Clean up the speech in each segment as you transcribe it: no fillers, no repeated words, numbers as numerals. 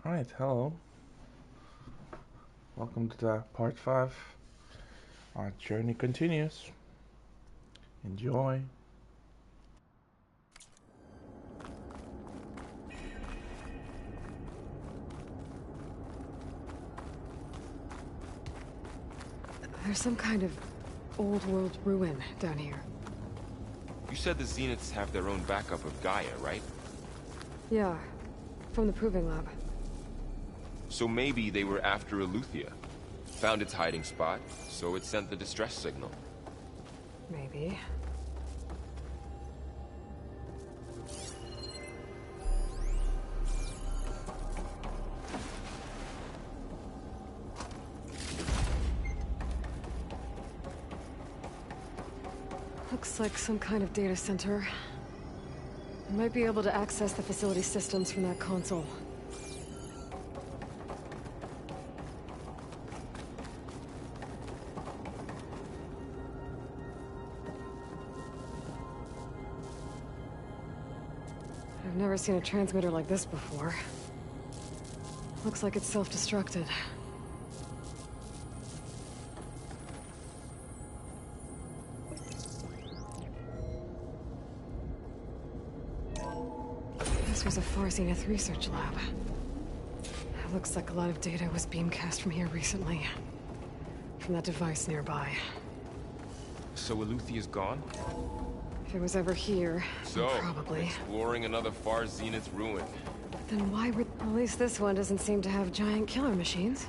Alright, hello. Welcome to the part 5. Our journey continues. Enjoy. There's some kind of old world ruin down here. You said the Zeniths have their own backup of Gaia, right? Yeah, from the Proving Lab. So maybe they were after Eleuthia. Found its hiding spot, so it sent the distress signal. Maybe. Looks like some kind of data center. I might be able to access the facility systems from that console. I've never seen a transmitter like this before. Looks like it's self-destructed. This was a Far Zenith research lab. It looks like a lot of data was beamcast from here recently. From that device nearby. So Eleuthia's gone? If it was ever here, So, probably. exploring another Far Zenith ruin. Then why would... At least this one doesn't seem to have giant killer machines.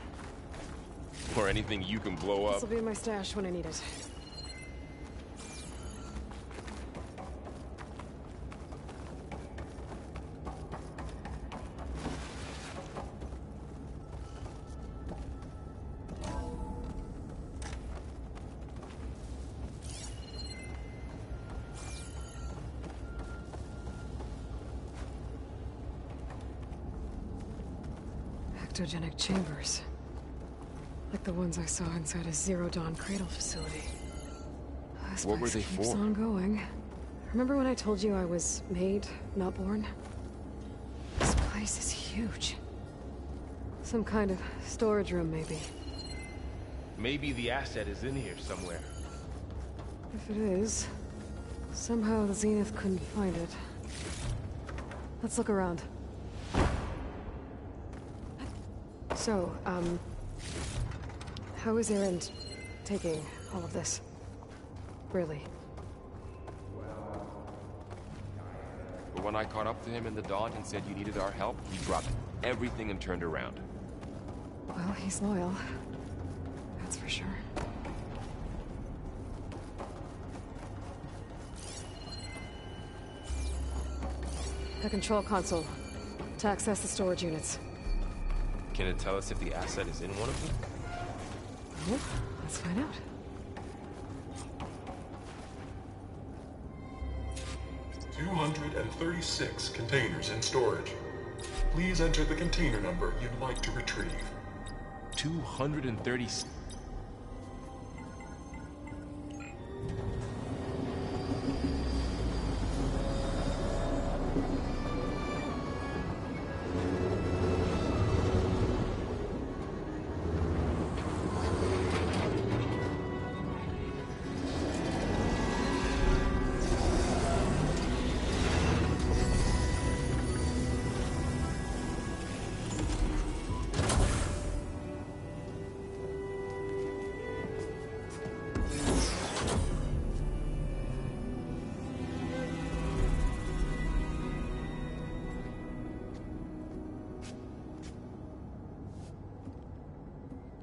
Or anything you can blow up. This'll be in my stash when I need it. Ectogenic chambers. Like the ones I saw inside a Zero Dawn cradle facility. This What were place they keeps for? on going. Remember when I told you I was made, not born? This place is huge. Some kind of storage room, maybe. Maybe the asset is in here somewhere. If it is, somehow the Zenith couldn't find it. Let's look around. So, how is Erend taking all of this? Really? But when I caught up to him in the dawn and said you needed our help, he dropped everything and turned around. Well, he's loyal. That's for sure. The control console. To access the storage units. Can it tell us if the asset is in one of them? Well, let's find out. "236 containers in storage. Please enter the container number you'd like to retrieve." 230...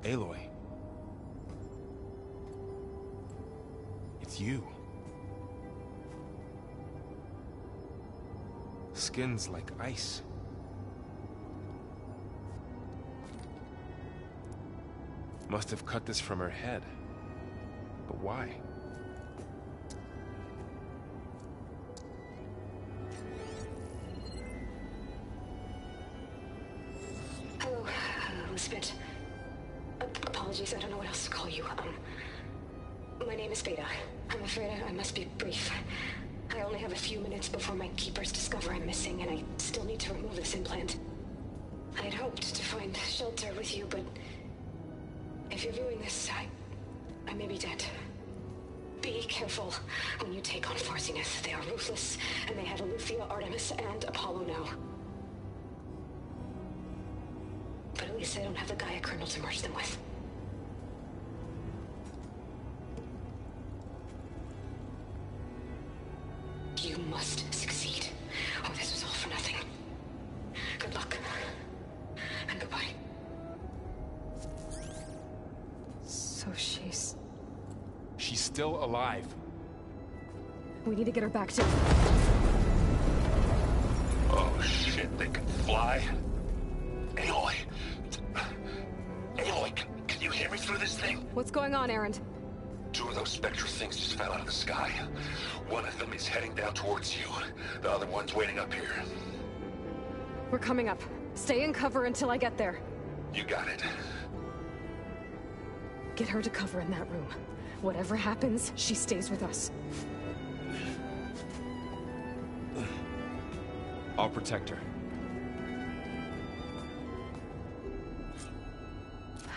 Aloy. It's you. Skin's like ice. Must have cut this from her head. But why? Hello, Spit. Apologies, I don't know what else to call you. My name is Beta. I'm afraid I must be brief. I only have a few minutes before my keepers discover I'm missing, and I still need to remove this implant. I'd hoped to find shelter with you, but if you're viewing this, I may be dead. Be careful when you take on Far Zenith. They are ruthless, and they have Eleuthia, Artemis, and Apollo now. But at least they don't have the Gaia kernel to merge them with. You must succeed, or this was all for nothing. Good luck. And goodbye. So she's... She's still alive. We need to get her back to... Oh shit, they can fly? Aloy! Aloy, can you hear me through this thing? What's going on, Erend? 2 of those spectral things just fell out of the sky. One of them is heading down towards you. The other one's waiting up here. We're coming up. Stay in cover until I get there. You got it. Get her to cover in that room. Whatever happens, she stays with us. I'll protect her.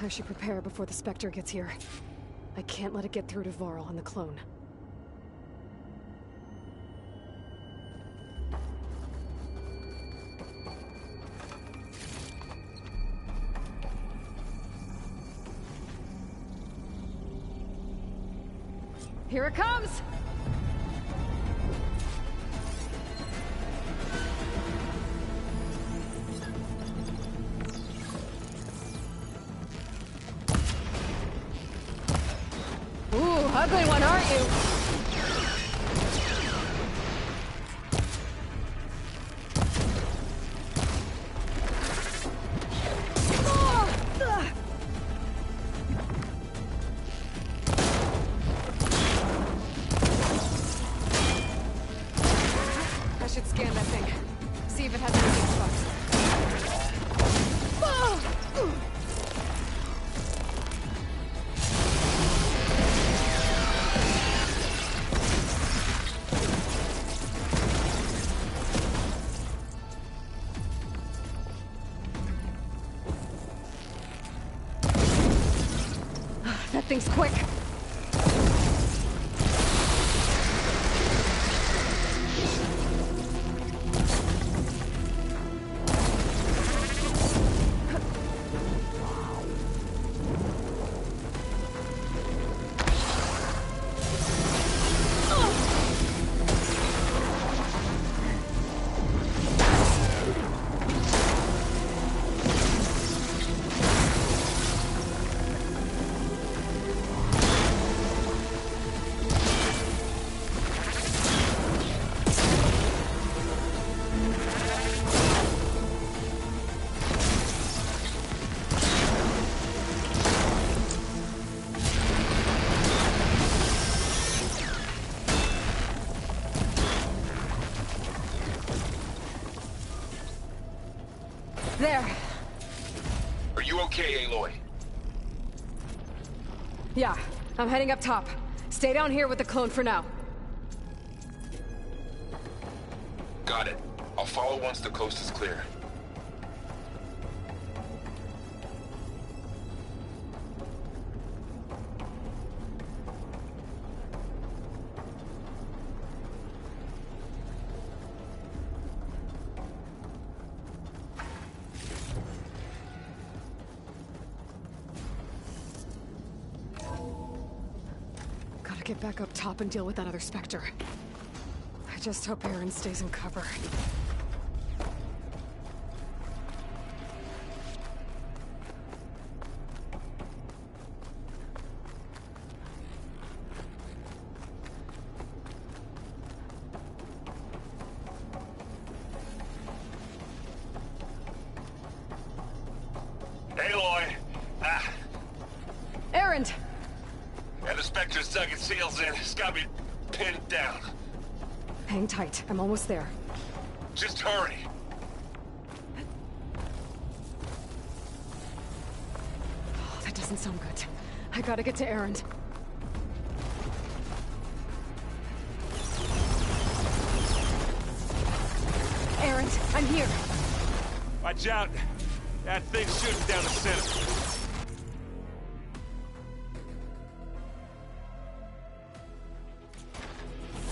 I should prepare before the Spectre gets here. I can't let it get through to Varl and the clone. Here it comes! Ooh, ugly one, aren't you? I should scan that thing. See if it has any weak spots. That thing's quick. There. Are you okay, Aloy? Yeah, I'm heading up top. Stay down here with the clone for now. Got it. I'll follow once the coast is clear. Gotta get back up top and deal with that other Spectre. I just hope Erend stays in cover. Aloy! Ah, Erend! yeah, the Spectre's dug its heels in. It's got me pinned down. Hang tight. I'm almost there. Just hurry. Oh, that doesn't sound good. I gotta get to Erend. Erend, I'm here. Watch out. That thing's shooting down the center.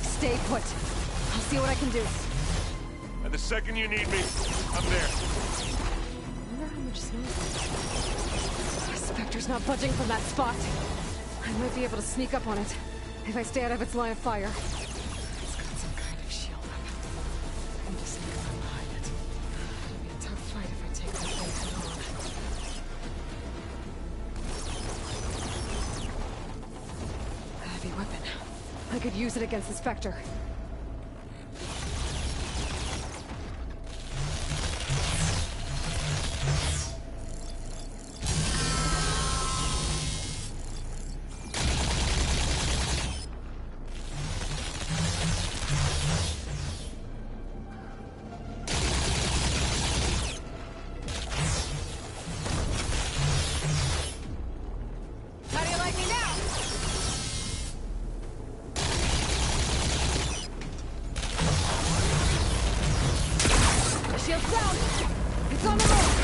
Stay put. I'll see what I can do. And the second you need me, I'm there. I wonder how much smoke. Spectre's not budging from that spot. I might be able to sneak up on it if I stay out of its line of fire. It's got some kind of shield up. I need to sneak around behind it. It'll be a tough fight if I take that thing head on. A heavy weapon. I could use it against the Spectre. How do you like me now? The shield's down! It's on the move!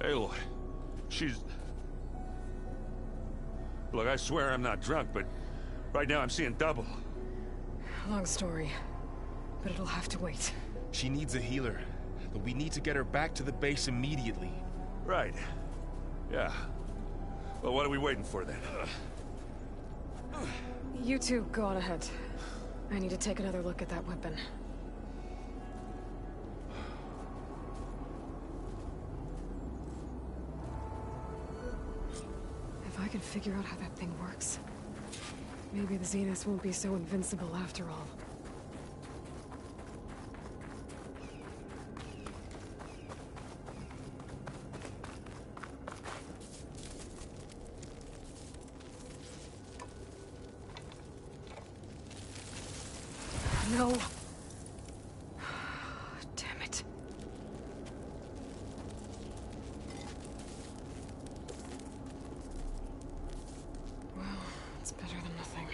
Aloy, she's... Look, I swear I'm not drunk, but right now I'm seeing double. Long story, but it'll have to wait. She needs a healer, but we need to get her back to the base immediately. Right. Yeah. Well, what are we waiting for then? You two go on ahead. I need to take another look at that weapon. If I can figure out how that thing works, maybe the Zeniths won't be so invincible after all. No. Damn it. Well, it's better than nothing.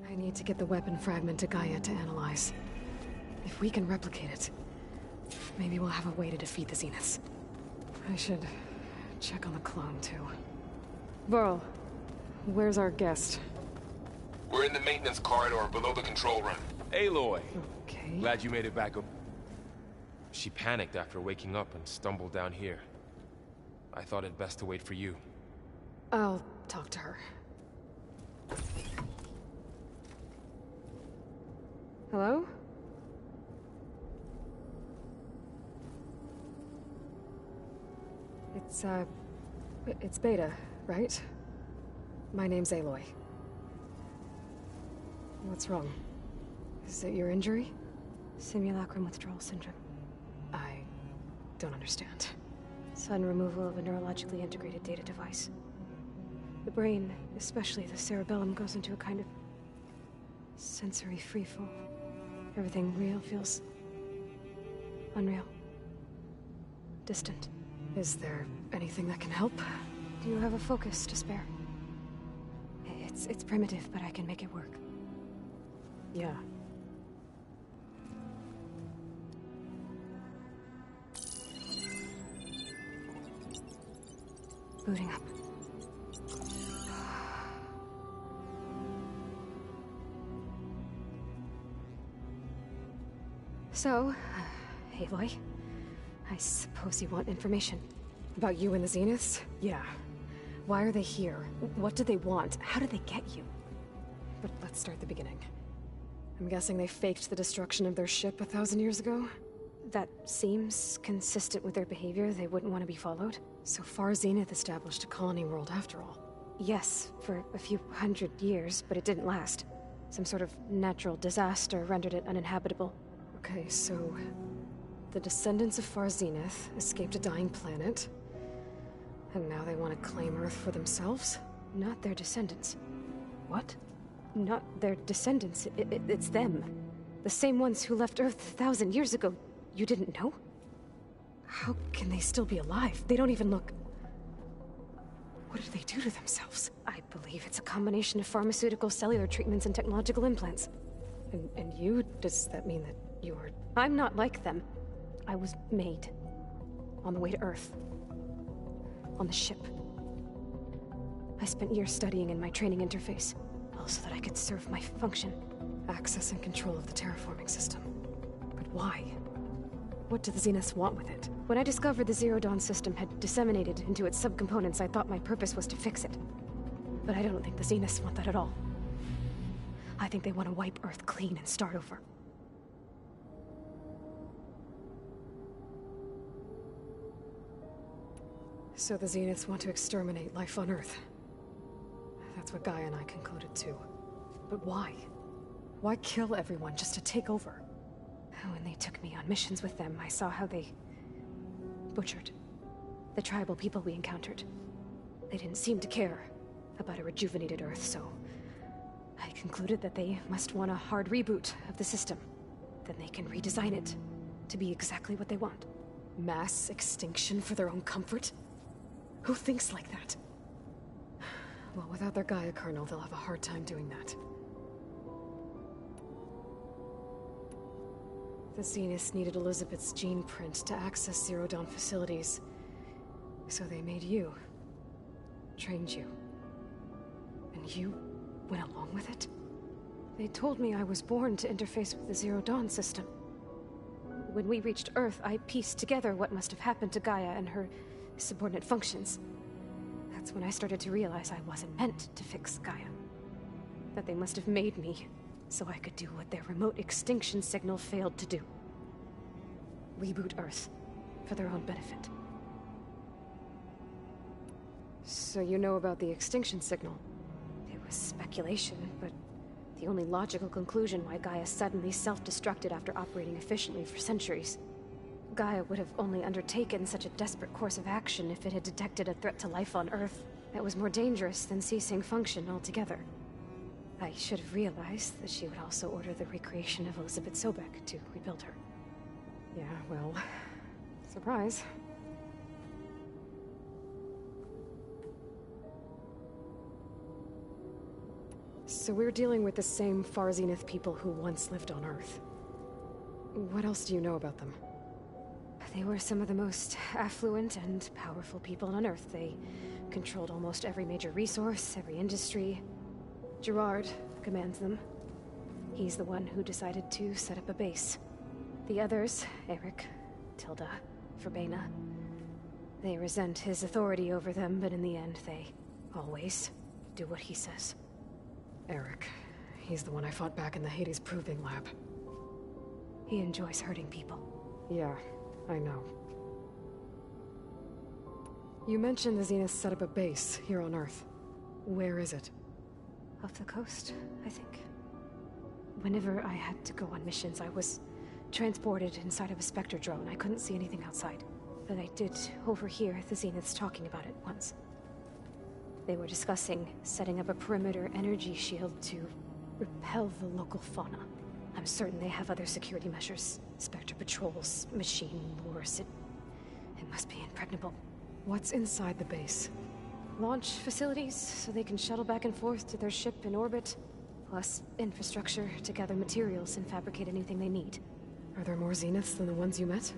I need to get the weapon fragment to Gaia to analyze. If we can replicate it, maybe we'll have a way to defeat the Zeniths. I should check on the clone, too. Varl, where's our guest? We're in the maintenance corridor below the control room. Aloy! Okay. Glad you made it back up. She panicked after waking up and stumbled down here. I thought it best to wait for you. I'll talk to her. Hello? It's Beta, right? My name's Aloy. What's wrong? Is it your injury? Simulacrum withdrawal syndrome. I don't understand. Sudden removal of a neurologically integrated data device. The brain, especially the cerebellum, goes into a kind of sensory freefall. Everything real feels unreal. Distant. Is there anything that can help? Do you have a focus to spare? It's primitive, but I can make it work. Yeah. Booting up. So, Aloy, I suppose you want information. About you and the Zeniths? Yeah. Why are they here? What do they want? How did they get you? But let's start at the beginning. I'm guessing they faked the destruction of their ship 1,000 years ago? That seems consistent with their behavior. They wouldn't want to be followed. So far, Zenith established a colony world after all. Yes, for a few hundred years, but it didn't last. Some sort of natural disaster rendered it uninhabitable. Okay, so the descendants of Far Zenith escaped a dying planet, and now they want to claim Earth for themselves? Not their descendants. What? Not their descendants. It's them. The same ones who left Earth 1,000 years ago. You didn't know? How can they still be alive? They don't even look... What did they do to themselves? I believe it's a combination of pharmaceutical, cellular treatments, and technological implants. And you? Does that mean that you're... I'm not like them. I was made. On the way to Earth. On the ship. I spent years studying in my training interface, all so that I could serve my function. Access and control of the terraforming system. But why? What do the Zeniths want with it? When I discovered the Zero Dawn system had disseminated into its subcomponents, I thought my purpose was to fix it. But I don't think the Zeniths want that at all. I think they want to wipe Earth clean and start over. So the Zeniths want to exterminate life on Earth. That's what Gaia and I concluded too. But why? Why kill everyone just to take over? When they took me on missions with them, I saw how they butchered the tribal people we encountered. They didn't seem to care about a rejuvenated Earth, so I concluded that they must want a hard reboot of the system. Then they can redesign it to be exactly what they want. Mass extinction for their own comfort? Who thinks like that? Well, without their Gaia kernel, they'll have a hard time doing that. The Zeniths needed Elizabeth's gene print to access Zero Dawn facilities. So they made you. Trained you. And you went along with it? They told me I was born to interface with the Zero Dawn system. When we reached Earth, I pieced together what must have happened to Gaia and her subordinate functions. That's when I started to realize I wasn't meant to fix Gaia. That they must have made me so I could do what their remote extinction signal failed to do. Reboot Earth, for their own benefit. So you know about the extinction signal? It was speculation, but the only logical conclusion why Gaia suddenly self-destructed after operating efficiently for centuries. Gaia would have only undertaken such a desperate course of action if it had detected a threat to life on Earth that was more dangerous than ceasing function altogether. I should have realized that she would also order the recreation of Elizabeth Sobek to rebuild her. Yeah, well, surprise. So we're dealing with the same Far Zenith people who once lived on Earth. What else do you know about them? They were some of the most affluent and powerful people on Earth. They controlled almost every major resource, every industry. Gerard commands them. He's the one who decided to set up a base. The others, Eric, Tilda, Verbena, they resent his authority over them, but in the end, they always do what he says. Eric, he's the one I fought back in the Hades Proving Lab. He enjoys hurting people. Yeah, I know. You mentioned the Zeniths set up a base here on Earth. Where is it? Off the coast, I think. Whenever I had to go on missions, I was transported inside of a Spectre drone. I couldn't see anything outside. But I did overhear the Zeniths talking about it once. They were discussing setting up a perimeter energy shield to repel the local fauna. I'm certain they have other security measures. Spectre patrols, machine lures. It must be impregnable. What's inside the base? Launch facilities, so they can shuttle back and forth to their ship in orbit. Plus, infrastructure to gather materials and fabricate anything they need. Are there more Zeniths than the ones you met?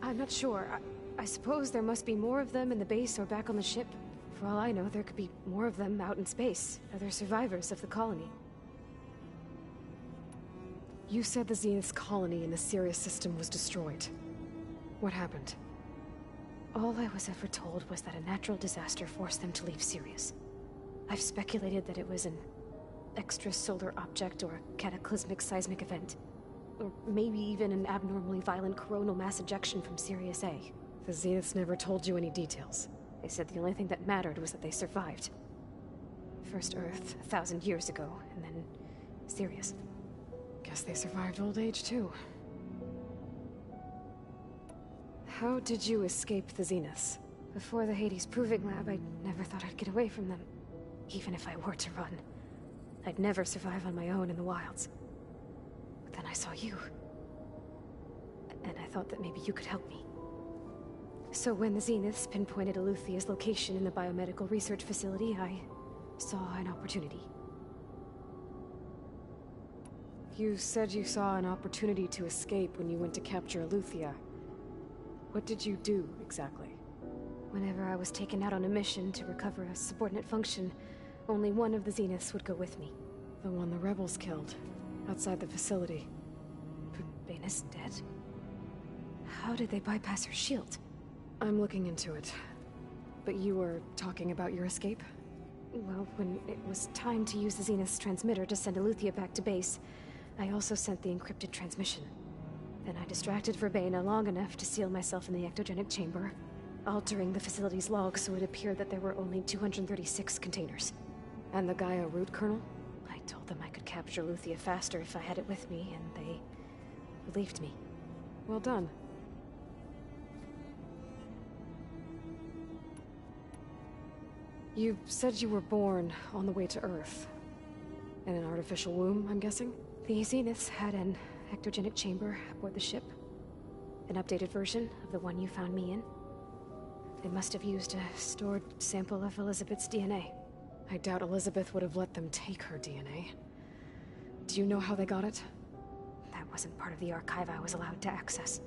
I'm not sure. I suppose there must be more of them in the base or back on the ship. For all I know, there could be more of them out in space. Other survivors of the colony. You said the Zenith's colony in the Sirius system was destroyed. What happened? All I was ever told was that a natural disaster forced them to leave Sirius. I've speculated that it was an extrasolar object or a cataclysmic seismic event. Or maybe even an abnormally violent coronal mass ejection from Sirius A. The Zeniths never told you any details. They said the only thing that mattered was that they survived. First Earth, 1,000 years ago, and then Sirius. Guess they survived old age, too. How did you escape the Zeniths? Before the Hades Proving Lab, I never thought I'd get away from them. Even if I were to run, I'd never survive on my own in the wilds. But then I saw you. And I thought that maybe you could help me. So when the Zeniths pinpointed Eluthia's location in the biomedical research facility, I saw an opportunity. You said you saw an opportunity to escape when you went to capture Eluthia. What did you do, exactly? Whenever I was taken out on a mission to recover a subordinate function, only one of the Zeniths would go with me. The one the rebels killed, outside the facility. But Baina's dead? How did they bypass her shield? I'm looking into it. But you were talking about your escape? Well, when it was time to use the Zenith's transmitter to send Eluthia back to base, I also sent the encrypted transmission. Then I distracted Verbena long enough to seal myself in the ectogenic chamber, altering the facility's log so it appeared that there were only 236 containers. And the Gaia root kernel? I told them I could capture Eluthia faster if I had it with me, and they believed me. Well done. You said you were born on the way to Earth. In an artificial womb, I'm guessing? The Zeniths had an ectogenic chamber aboard the ship. An updated version of the one you found me in. They must have used a stored sample of Elizabeth's DNA. I doubt Elizabeth would have let them take her DNA. Do you know how they got it? That wasn't part of the archive I was allowed to access.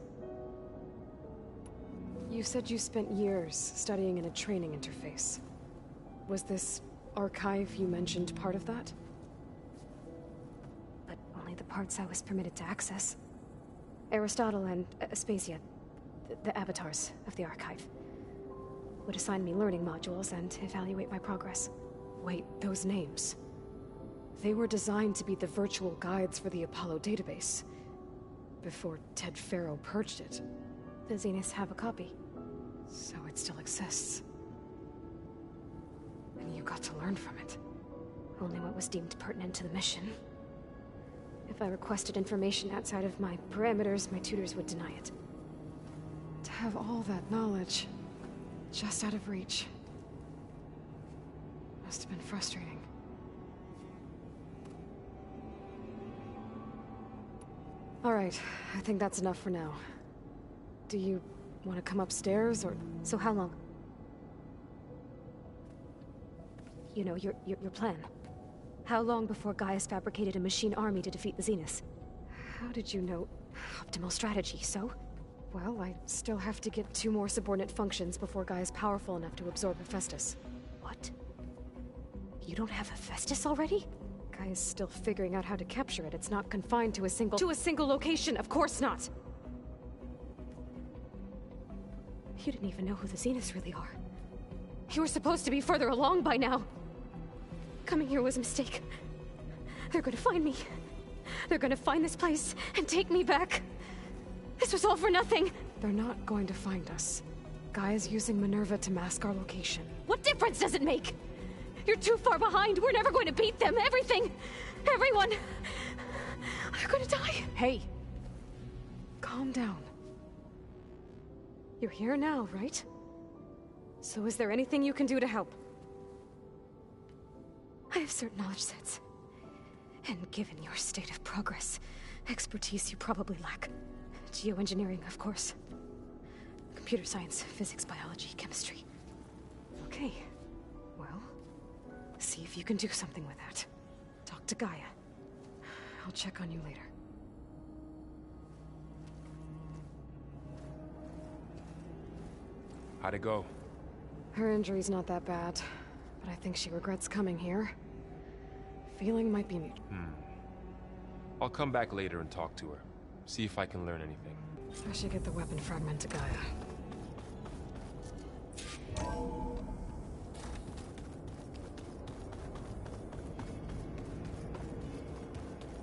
You said you spent years studying in a training interface. Was this archive you mentioned part of that? But only the parts I was permitted to access. Aristotle and Aspasia, the avatars of the archive, would assign me learning modules and evaluate my progress. Wait, those names. They were designed to be the virtual guides for the Apollo database. Before Ted Faro purged it. The Zeniths have a copy. So it still exists. And you got to learn from it. Only what was deemed pertinent to the mission. If I requested information outside of my parameters, my tutors would deny it. To have all that knowledge, just out of reach. Must have been frustrating. All right, I think that's enough for now. Do you want to come upstairs, or...? So how long? You know, your plan. How long before Gaius fabricated a machine army to defeat the Zeniths? How did you know? Optimal strategy, so? Well, I still have to get 2 more subordinate functions before Gaia's powerful enough to absorb Hephaestus. What? You don't have Hephaestus already? Gaia's still figuring out how to capture it. It's not confined to a single location, of course not! You didn't even know who the Zeniths really are. You were supposed to be further along by now. Coming here was a mistake. They're gonna find me. They're gonna find this place and take me back. This was all for nothing. They're not going to find us. Gaia's using Minerva to mask our location. What difference does it make? You're too far behind. We're never going to beat them. Everything, everyone, are gonna die. Hey, calm down. You're here now, right? So is there anything you can do to help? I have certain knowledge sets. And given your state of progress, expertise you probably lack. Geoengineering, of course. Computer science, physics, biology, chemistry. Okay. Well, see if you can do something with that. Talk to Gaia. I'll check on you later. How'd it go? Her injury's not that bad, but I think she regrets coming here. Feeling might be mutual. I'll come back later and talk to her. See if I can learn anything. I should get the weapon fragment to Gaia.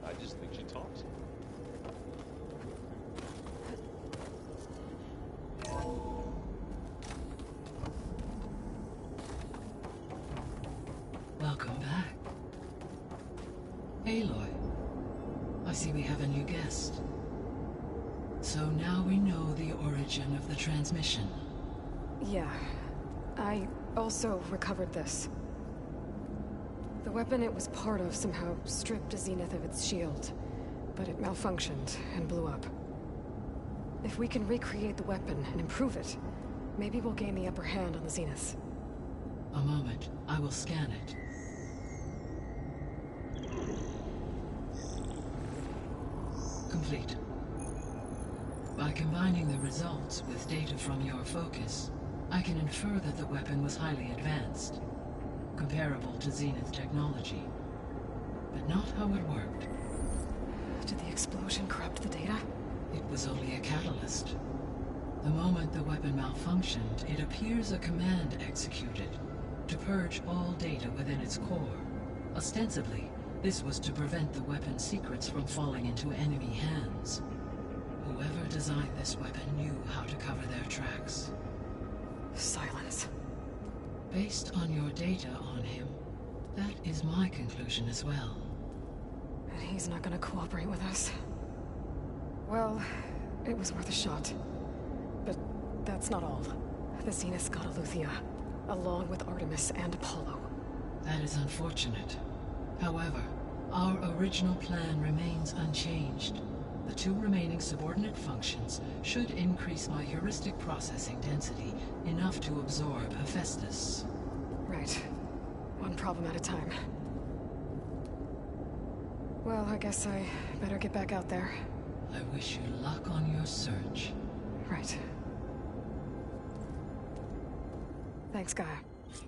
I just think she talks. Welcome back. Aloy, I see we have a new guest. So now we know the origin of the transmission. Yeah. I also recovered this. The weapon it was part of somehow stripped Zenith of its shield, but it malfunctioned and blew up. If we can recreate the weapon and improve it, maybe we'll gain the upper hand on the Zeniths. A moment. I will scan it. Complete. By combining the results with data from your focus, I can infer that the weapon was highly advanced, comparable to Zenith technology, but not how it worked. Did the explosion corrupt the data? It was only a catalyst. The moment the weapon malfunctioned, it appears a command executed to purge all data within its core. Ostensibly, this was to prevent the weapon's secrets from falling into enemy hands. Whoever designed this weapon knew how to cover their tracks. Silence. Based on your data on him, that is my conclusion as well. And he's not gonna cooperate with us. Well, it was worth a shot. But that's not all. The Zeniths got Aletheia, along with Artemis and Apollo. That is unfortunate. However, our original plan remains unchanged. The 2 remaining subordinate functions should increase my heuristic processing density enough to absorb Hephaestus. Right. One problem at a time. Well, I guess I better get back out there. I wish you luck on your search. Right. Thanks, Gaia.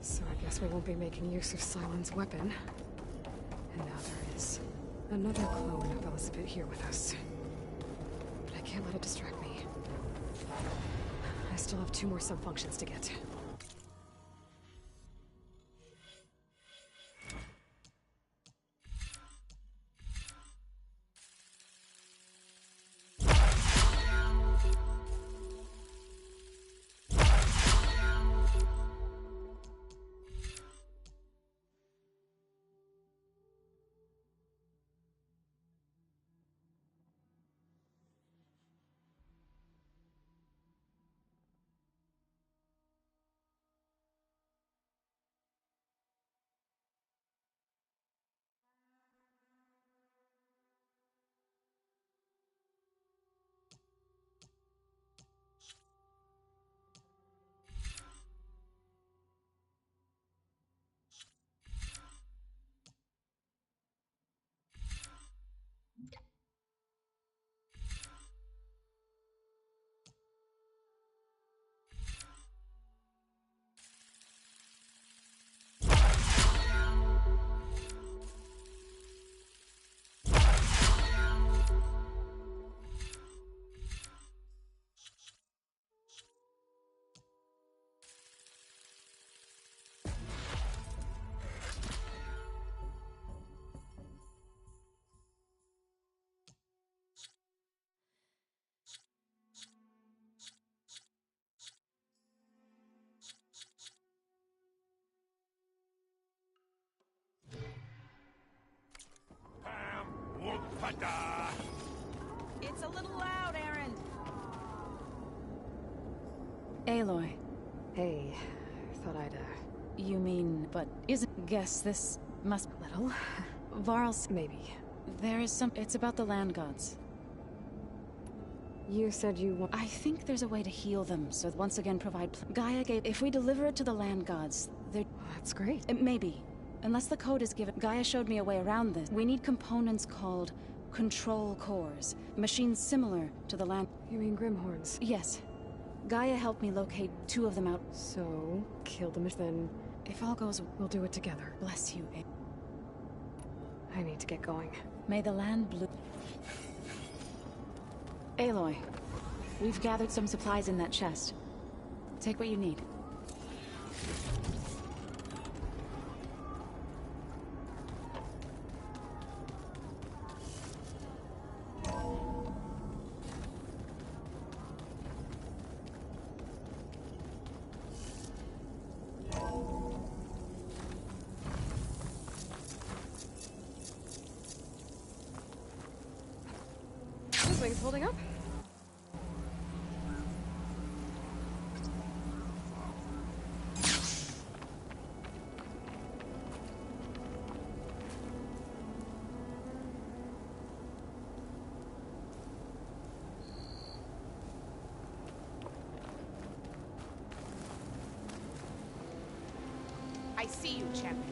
So I guess we won't be making use of Sylens' weapon. And now there is another clone of Elizabeth here with us. But I can't let it distract me. I still have 2 more sub-functions to get. It's a little loud, Aaron. Aloy. Hey, thought I'd, You mean, but isn't... Guess this must... Little? Varl's... Maybe. There is some... It's about the land gods. You said you want... I think there's a way to heal them, so once again provide... Gaia gave... If we deliver it to the land gods, they're... That's great. Maybe. Unless the code is given... Gaia showed me a way around this. We need components called control cores. Machines similar to the land... You mean Grimhorns? Yes. Gaia helped me locate 2 of them out. So, kill them then... If all goes... We'll do it together. Bless you, I need to get going. May the land blue... Aloy, we've gathered some supplies in that chest. Take what you need. This wing's holding up. see you, champion.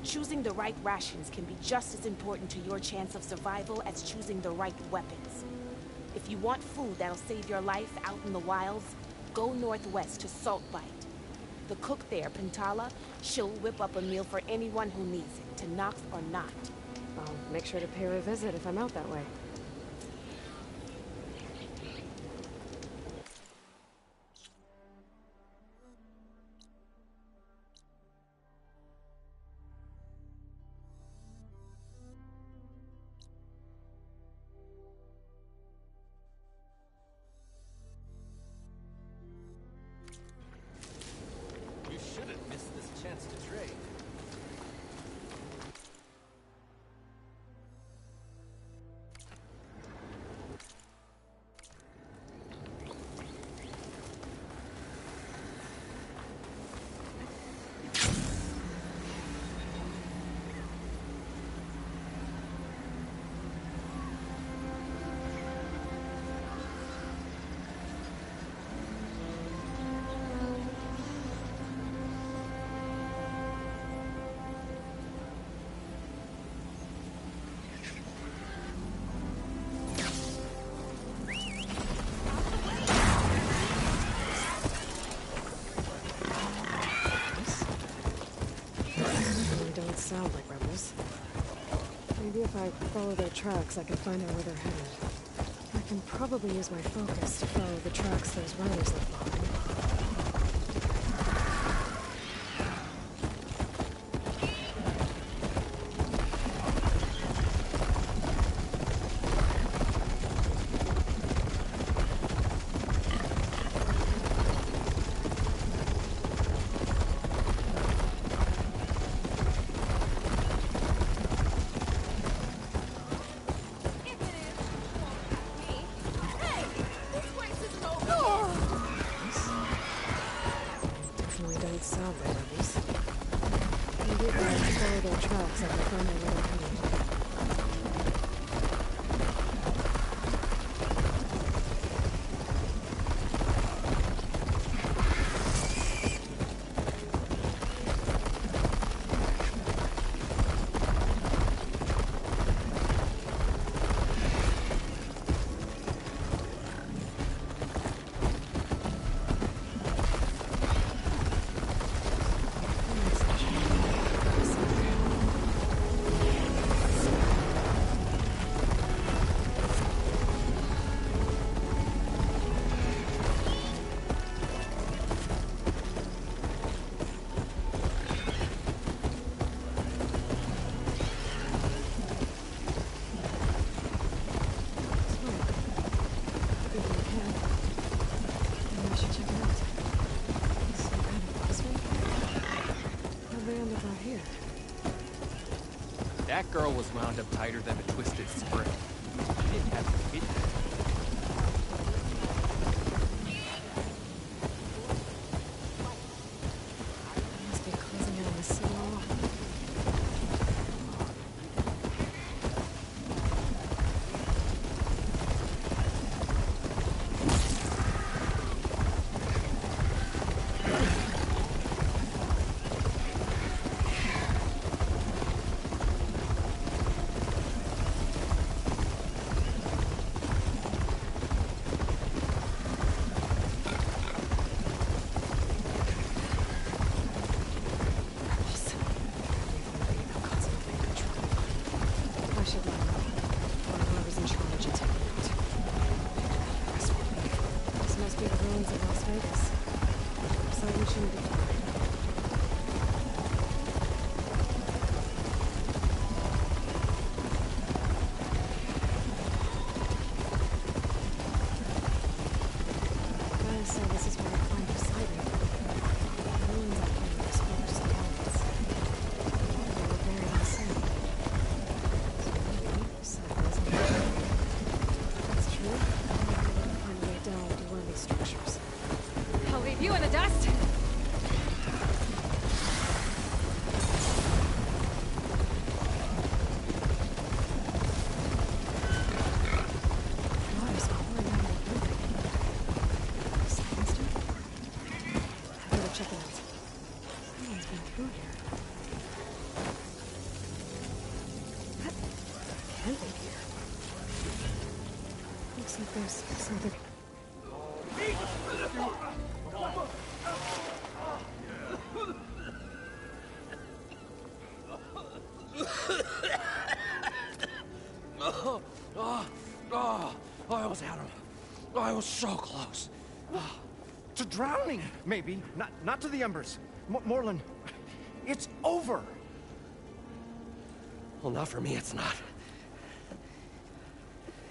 Choosing the right rations can be just as important to your chance of survival as choosing the right weapons. If you want food that'll save your life out in the wilds, go northwest to Saltbite. The cook there, Pintala, she'll whip up a meal for anyone who needs it, to Nox or not. I'll make sure to pay her a visit if I'm out that way. You shouldn't miss this chance to trade. They don't sound like rebels. Maybe if I follow their tracks, I can find out where they're headed. I can probably use my focus to follow the tracks those runners left behind. Definitely don't sound like rebels. Maybe if I follow their tracks, I can find out where they're headed. That girl was wound up tighter than a twisted spring. She didn't have to fit. Must be closing in on the city wall. Looks like there's something. I almost had him. I was so close. To drowning, maybe. Not to the embers. Morlund, it's over. Well, not for me, it's not.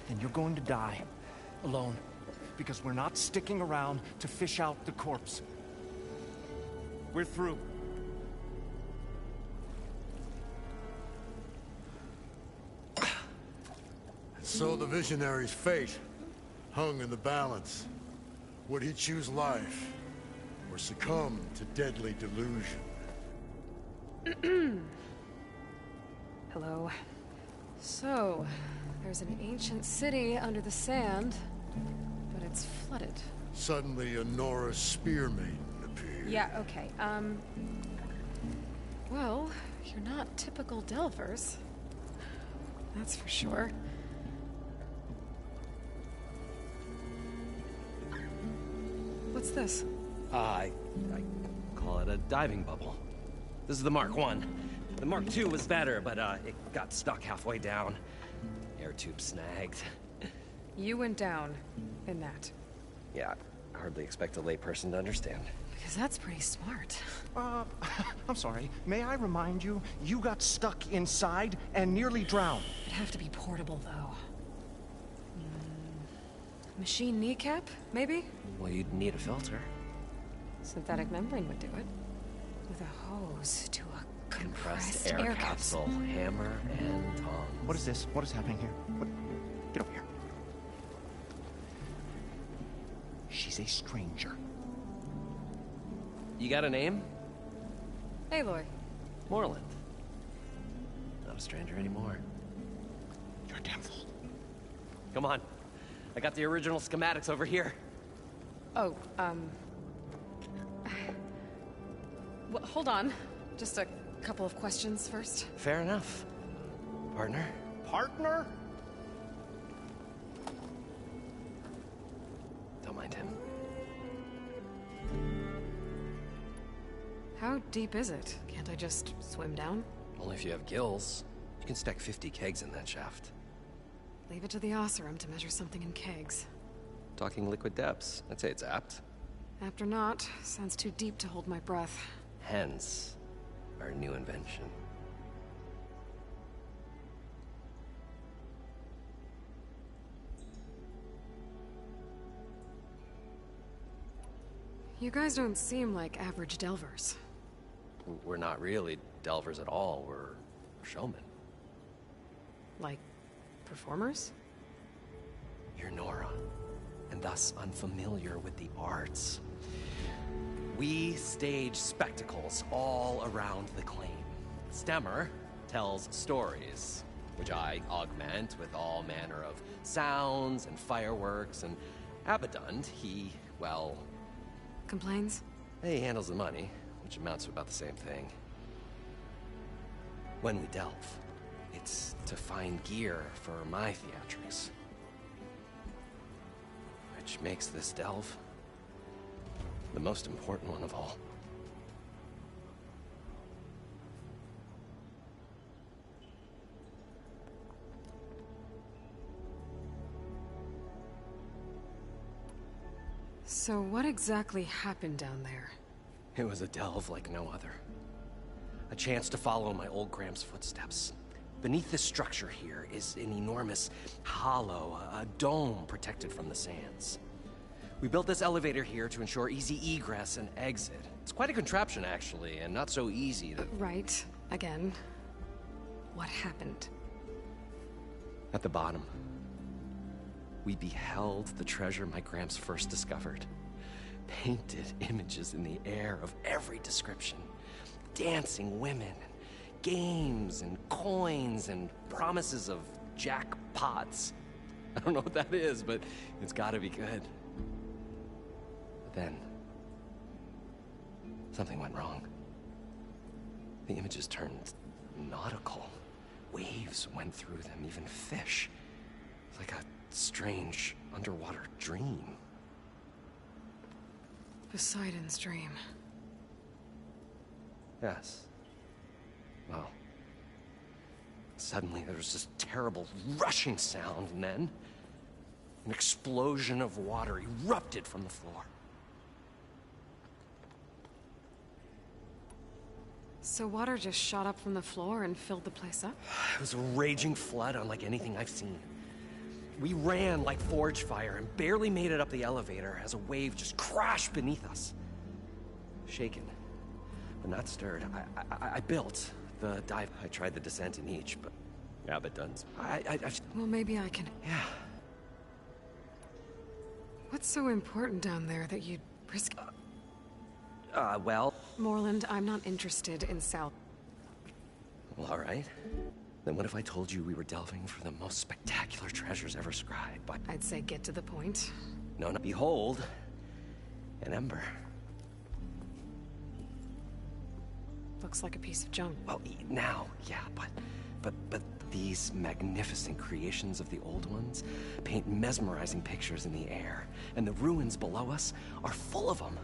Then you're going to die. Alone. Because we're not sticking around to fish out the corpse. We're through. So the Visionary's fate hung in the balance. Would he choose life, or succumb to deadly delusion? Hello. So, there's an ancient city under the sand, but it's flooded. Suddenly a Nora spear maiden appeared. Yeah, okay, well, you're not typical Delvers. That's for sure. What's this? I call it a diving bubble. This is the Mark I. The Mark II was better, but it got stuck halfway down. Air tube snagged. You went down in that. Yeah, I hardly expect a layperson to understand. Because that's pretty smart. I'm sorry. May I remind you, you got stuck inside and nearly drowned. It'd have to be portable, though. Machine kneecap, maybe? Well, you'd need a filter. Synthetic membrane would do it. With a hose to a compressed air capsule. Hammer and tongs. What is this? What is happening here? What? Get over here. She's a stranger. You got a name? Aloy. Morlund. Not a stranger anymore. You're a damn fool. Come on. I got the original schematics over here. Oh, well, hold on. Just a couple of questions first. Fair enough. Partner? Partner? Don't mind him. How deep is it? Can't I just swim down? Only if you have gills. You can stack 50 kegs in that shaft. Leave it to the Oseram to measure something in kegs. Talking liquid depths. I'd say it's apt. Apt or not, sounds too deep to hold my breath. Hence, our new invention. You guys don't seem like average Delvers. We're not really delvers at all. We're showmen. Like, performers? You're Nora, and thus unfamiliar with the arts. We stage spectacles all around the claim. Stemmer tells stories, which I augment with all manner of sounds and fireworks, and Abaddon, he, well... Complains? He handles the money, which amounts to about the same thing. When we delve, it's to find gear for my theatrics. Which makes this delve the most important one of all. So what exactly happened down there? It was a delve like no other. A chance to follow my old Gram's footsteps. Beneath this structure here is an enormous hollow, a dome protected from the sands. We built this elevator here to ensure easy egress and exit. It's quite a contraption, actually, and not so easy to... Right. Again. What happened? At the bottom, we beheld the treasure my Gramps first discovered. Painted images in the air of every description. Dancing women, and games, and coins, and promises of jackpots. I don't know what that is, but it's gotta be good. But then, something went wrong. The images turned nautical. Waves went through them, even fish. It's like a strange underwater dream. Poseidon's dream. Yes. Well, suddenly there was this terrible rushing sound, and then an explosion of water erupted from the floor. So water just shot up from the floor and filled the place up? It was a raging flood unlike anything I've seen. We ran like forge fire and barely made it up the elevator as a wave just crashed beneath us. Shaken, but not stirred. I built the dive. I tried the descent in each, but Abbott done. Well, maybe I can... Yeah. What's so important down there that you'd risk... Well... Morland, I'm not interested in South. Well, all right. Then what if I told you we were delving for the most spectacular treasures ever scribed by... I'd say get to the point. No, no. Behold, an ember. Looks like a piece of junk. Well, now, yeah, but these magnificent creations of the old ones paint mesmerizing pictures in the air, and the ruins below us are full of them.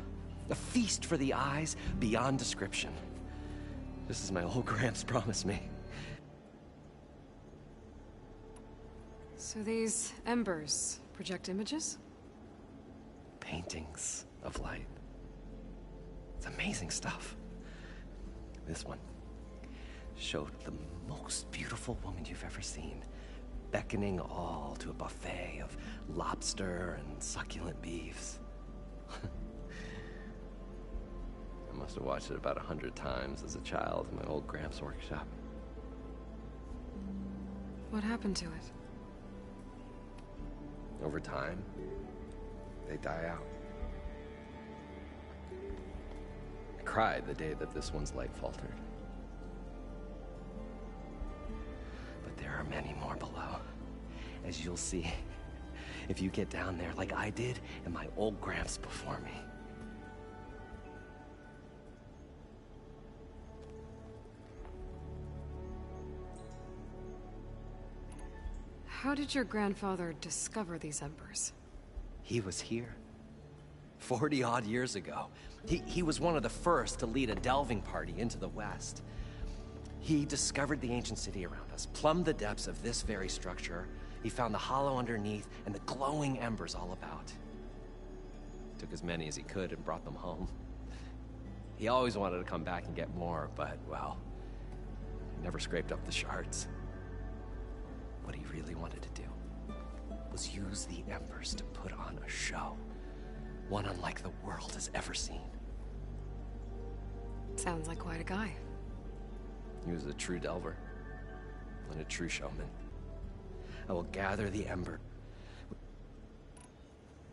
A feast for the eyes beyond description. Just as my old Gramps promised me. So these embers project images? Paintings of light. It's amazing stuff. This one showed the most beautiful woman you've ever seen, beckoning all to a buffet of lobster and succulent beefs. I must have watched it about 100 times as a child in my old Gramps workshop. What happened to it? Over time, they die out. I cried the day that this one's light faltered. But there are many more below, as you'll see if you get down there like I did and my old Gramps before me. How did your grandfather discover these embers? He was here 40-odd years ago. He was one of the first to lead a delving party into the West. He discovered the ancient city around us, plumbed the depths of this very structure. He found the hollow underneath and the glowing embers all about. Took as many as he could and brought them home. He always wanted to come back and get more, but, well, he never scraped up the shards. What he really wanted to do was use the embers to put on a show. One unlike the world has ever seen. Sounds like quite a guy. He was a true delver and a true showman. I will gather the ember.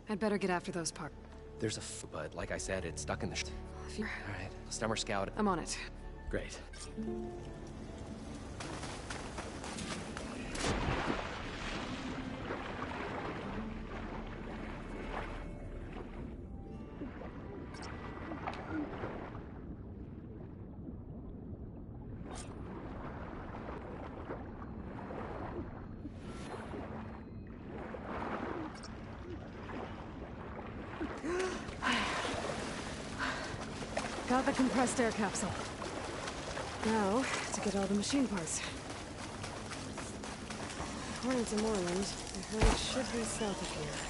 I'd better get after those parts. There's but like I said, it's stuck in the... All right, Stemmer Scout. I'm on it. Great. Got the compressed air capsule. Now, to get all the machine parts. According to Morland, the herd should be south of here.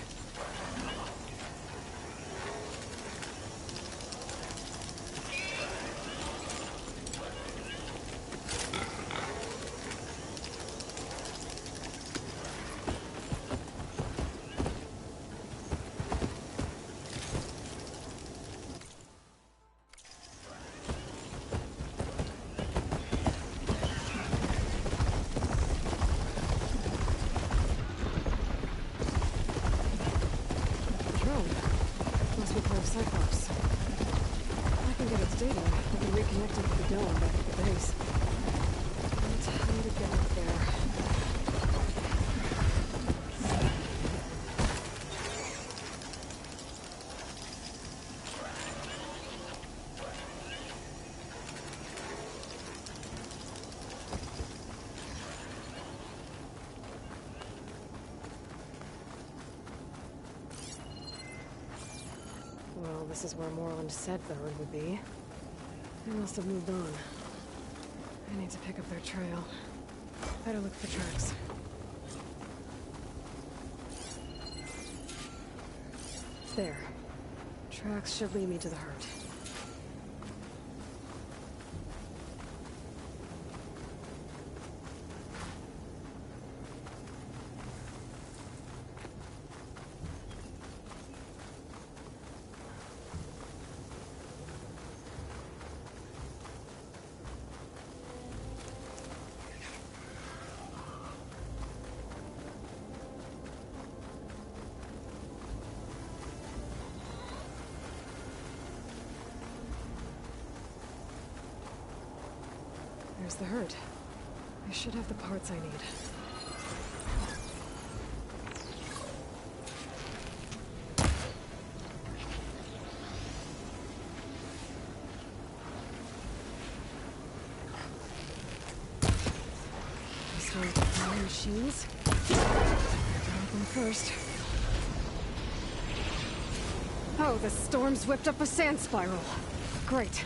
this is where Moreland said the herd would be. They must have moved on. I need to pick up their trail. Better look for tracks. There. Tracks should lead me to the herd. There's the herd. I should have the parts I need. Start with the machines. Grab them first. Oh, the storm's whipped up a sand spiral. Great.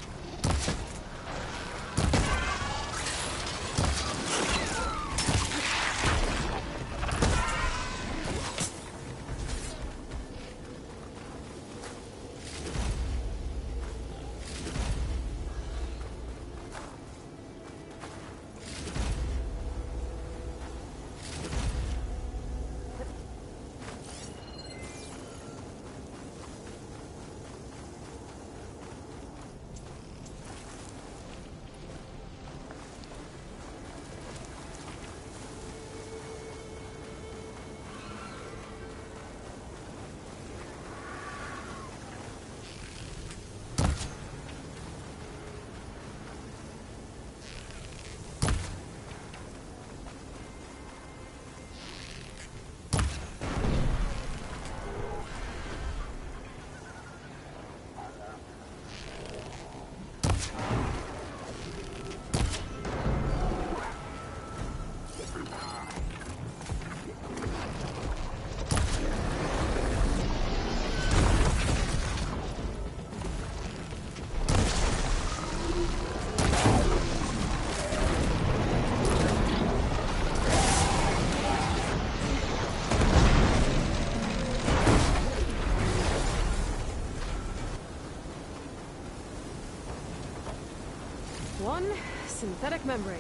One synthetic membrane.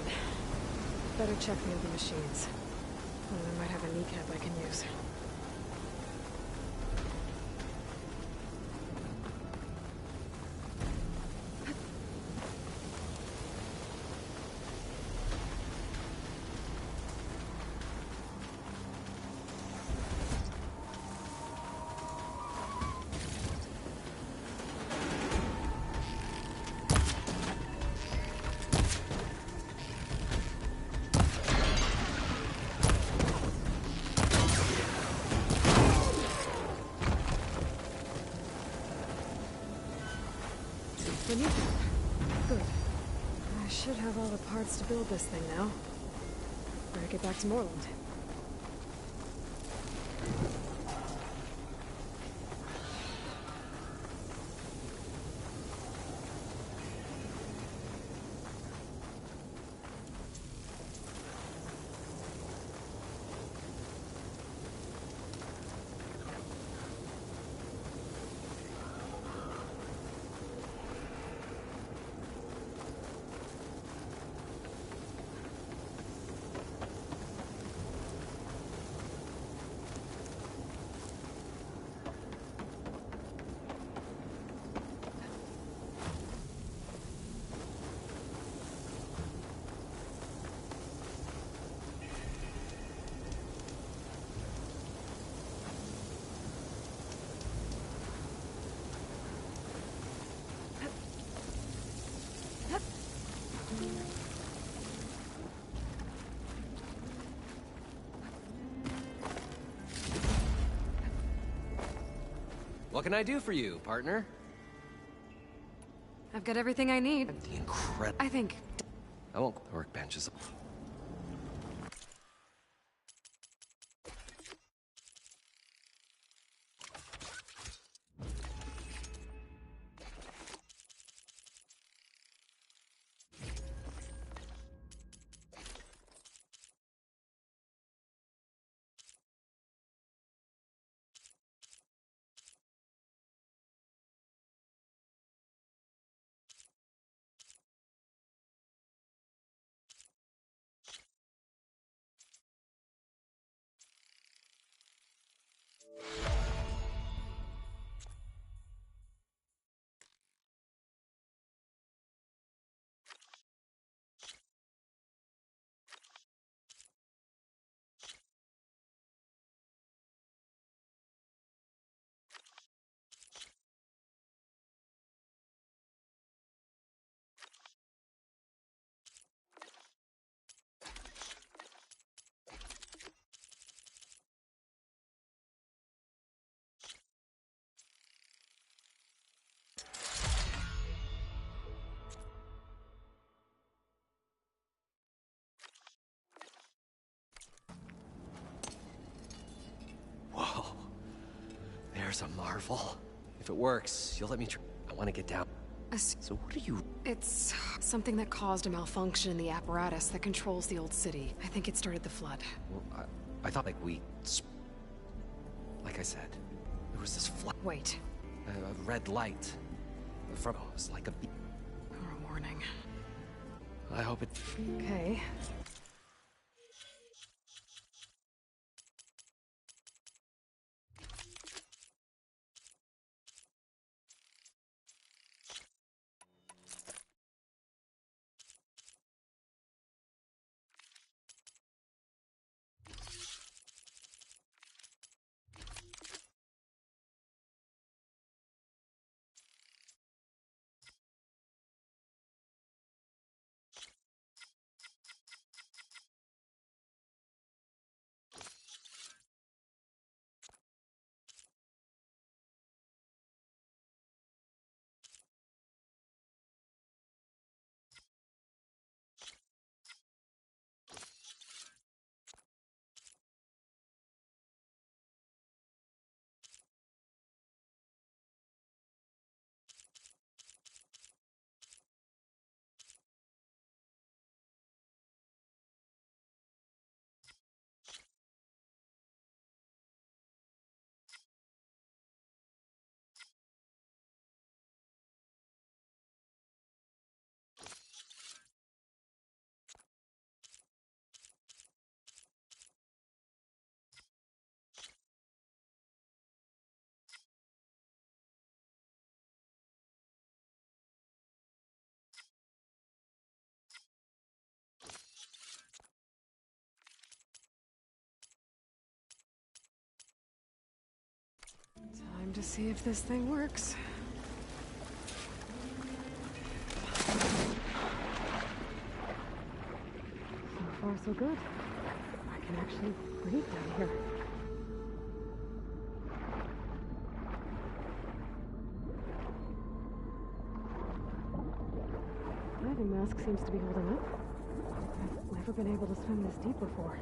Better check the other machines. One of them might have a kneecap I can use. Good. I should have all the parts to build this thing now. Better get back to Moreland. What can I do for you, partner? I've got everything I need. The incredible. I think. I won't. The workbench is. power's a marvel. If it works, you'll let me try. I want to get down. So what are you... It's something that caused a malfunction in the apparatus that controls the old city. I think it started the flood. Well, I thought like we... Like I said, there was this flood. Wait. A red light. From... It was like a... Or a warning. I hope it... Okay. Time to see if this thing works. So far, so good. I can actually breathe down here. Diving mask seems to be holding up. I've never been able to swim this deep before.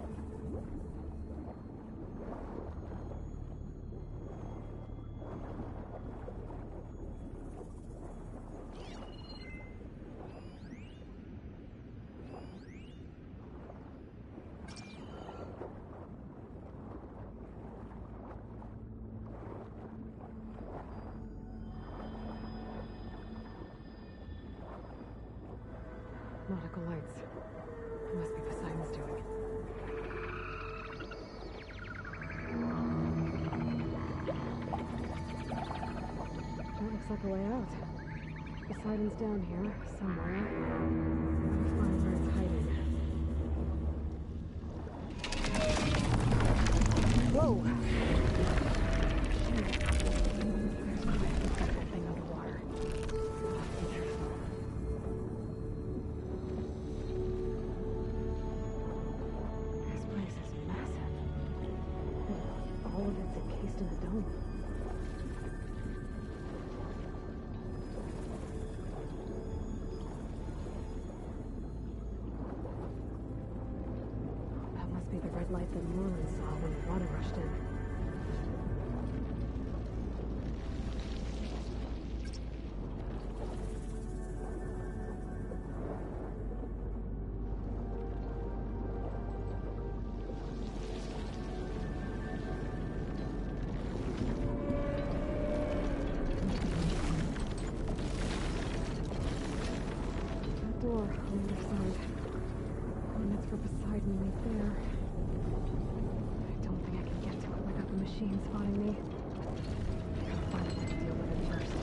Nautical lights. It must be Poseidon's doing. That looks like a way out. Poseidon's down here, somewhere. Let's find where it's hiding. Whoa! Light that Norman saw when the water rushed in. That door on the other side. Coordinates for Poseidon right there. Machine spotting me. I gotta find a way to deal with it first.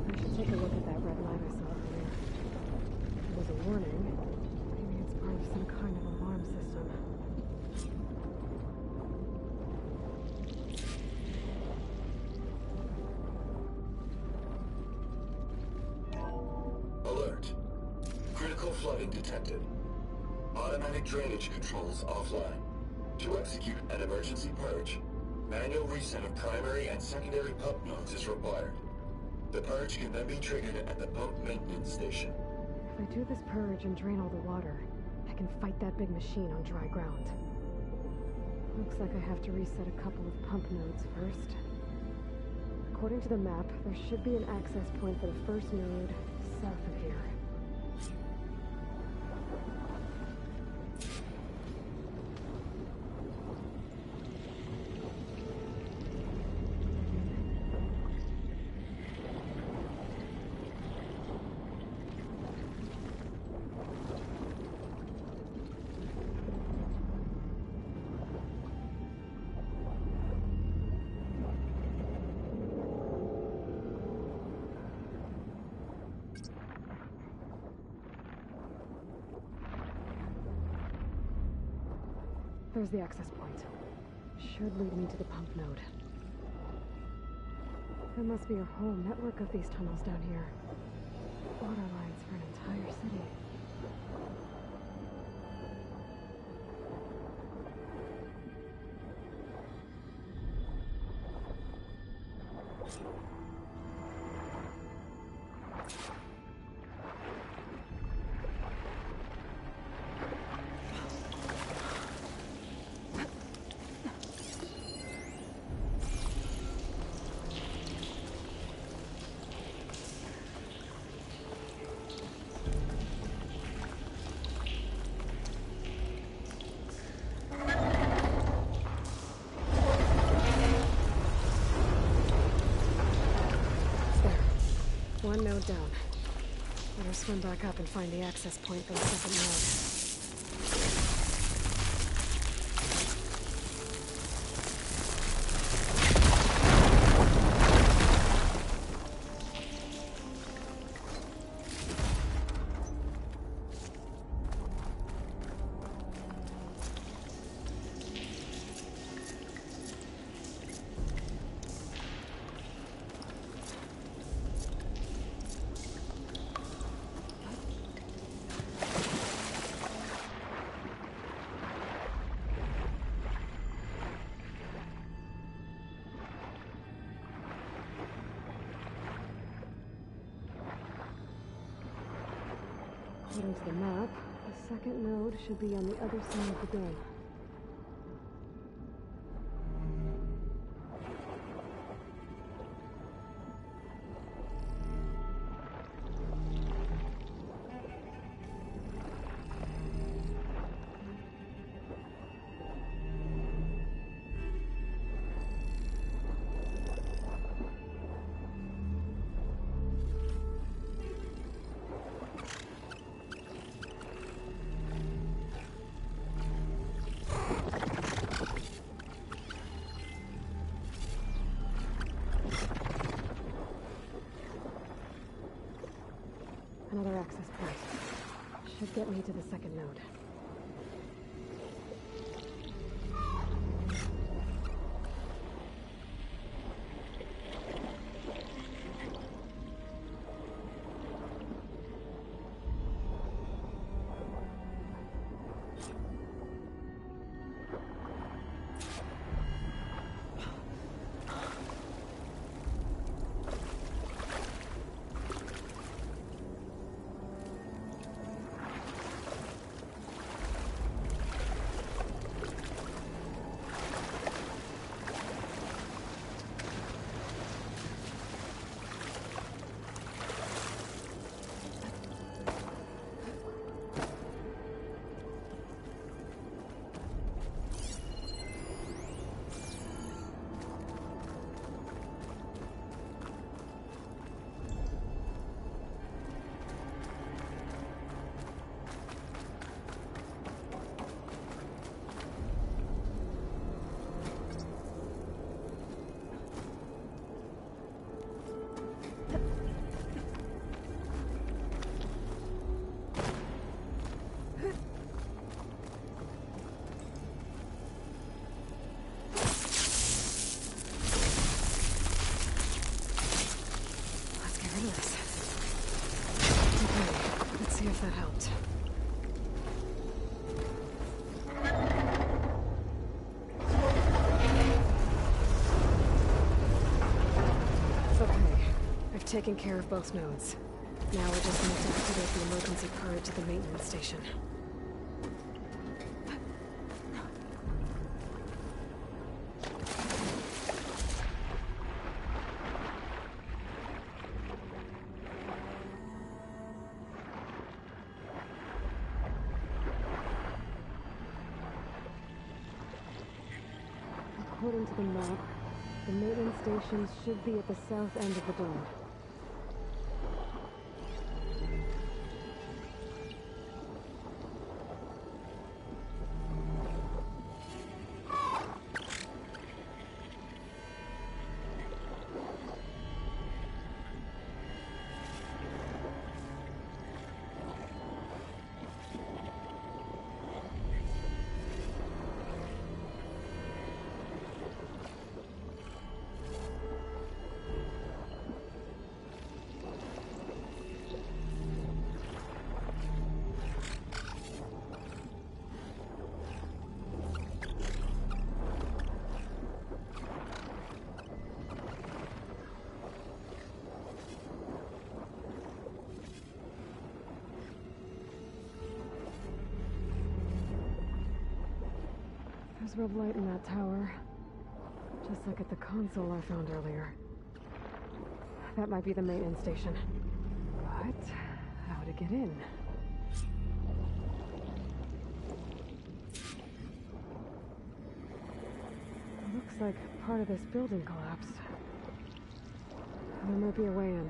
I should take a look at that red light I saw earlier. If it was a warning, maybe it's part of some kind of alarm system. Alert. Critical flooding detected. Automatic drainage controls offline. To execute an emergency purge, manual reset of primary and secondary pump nodes is required. The purge can then be triggered at the pump maintenance station. If I do this purge and drain all the water, I can fight that big machine on dry ground. Looks like I have to reset a couple of pump nodes first. According to the map, there should be an access point for the first node south of here. There's the access point. Should lead me to the pump node. There must be a whole network of these tunnels down here. Water lines for an entire city. One node down. Better swim back up and find the access point for the second node. According to the map, the second node should be on the other side of the dome. Another access point. Should get me to the second node. That helped. Okay, I've taken care of both nodes. Now I just need to activate the emergency purge at the maintenance station. According to the map, the maintenance station should be at the south end of the dome. There's red light in that tower. Just like at the console I found earlier. That might be the maintenance station. But how to get in? It looks like part of this building collapsed. There might be a way in.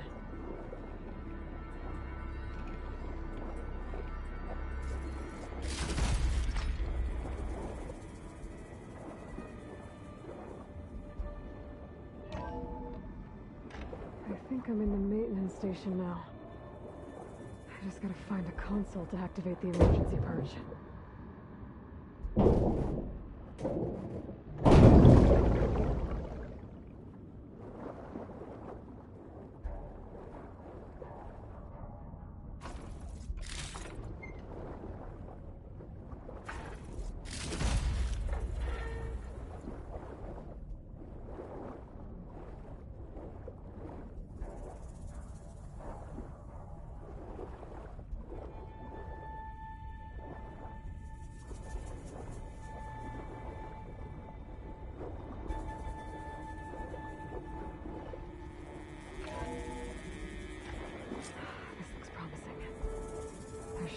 I think I'm in the maintenance station now. I just gotta find a console to activate the emergency purge.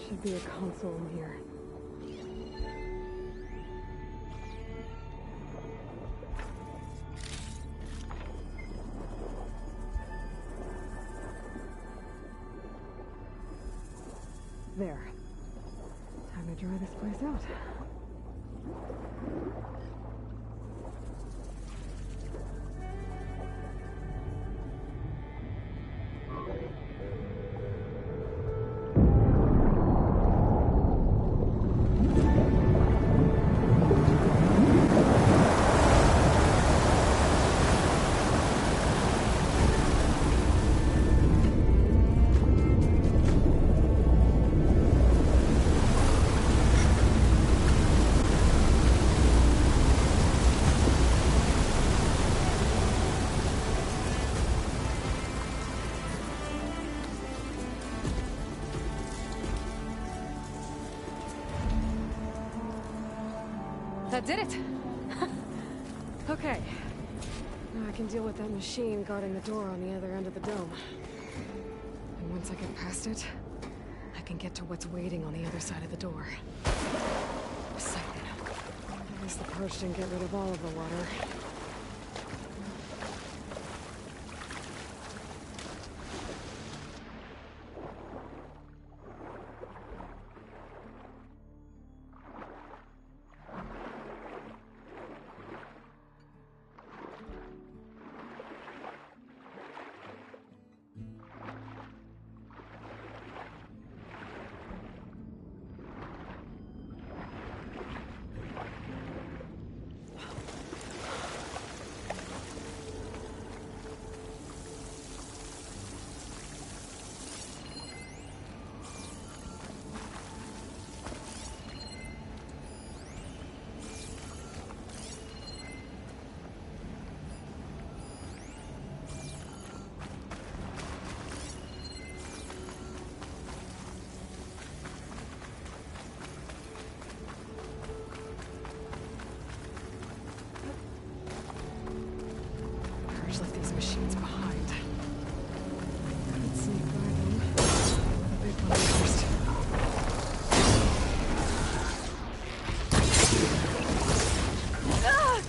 Should be a console in here. There. Time to dry this place out. That did it! Okay. Now I can deal with that machine guarding the door on the other end of the dome. And once I get past it, I can get to what's waiting on the other side of the door. Poseidon. At least the purge didn't get rid of all of the water. Left these machines behind. Could sneak by them. The big one first. Ah!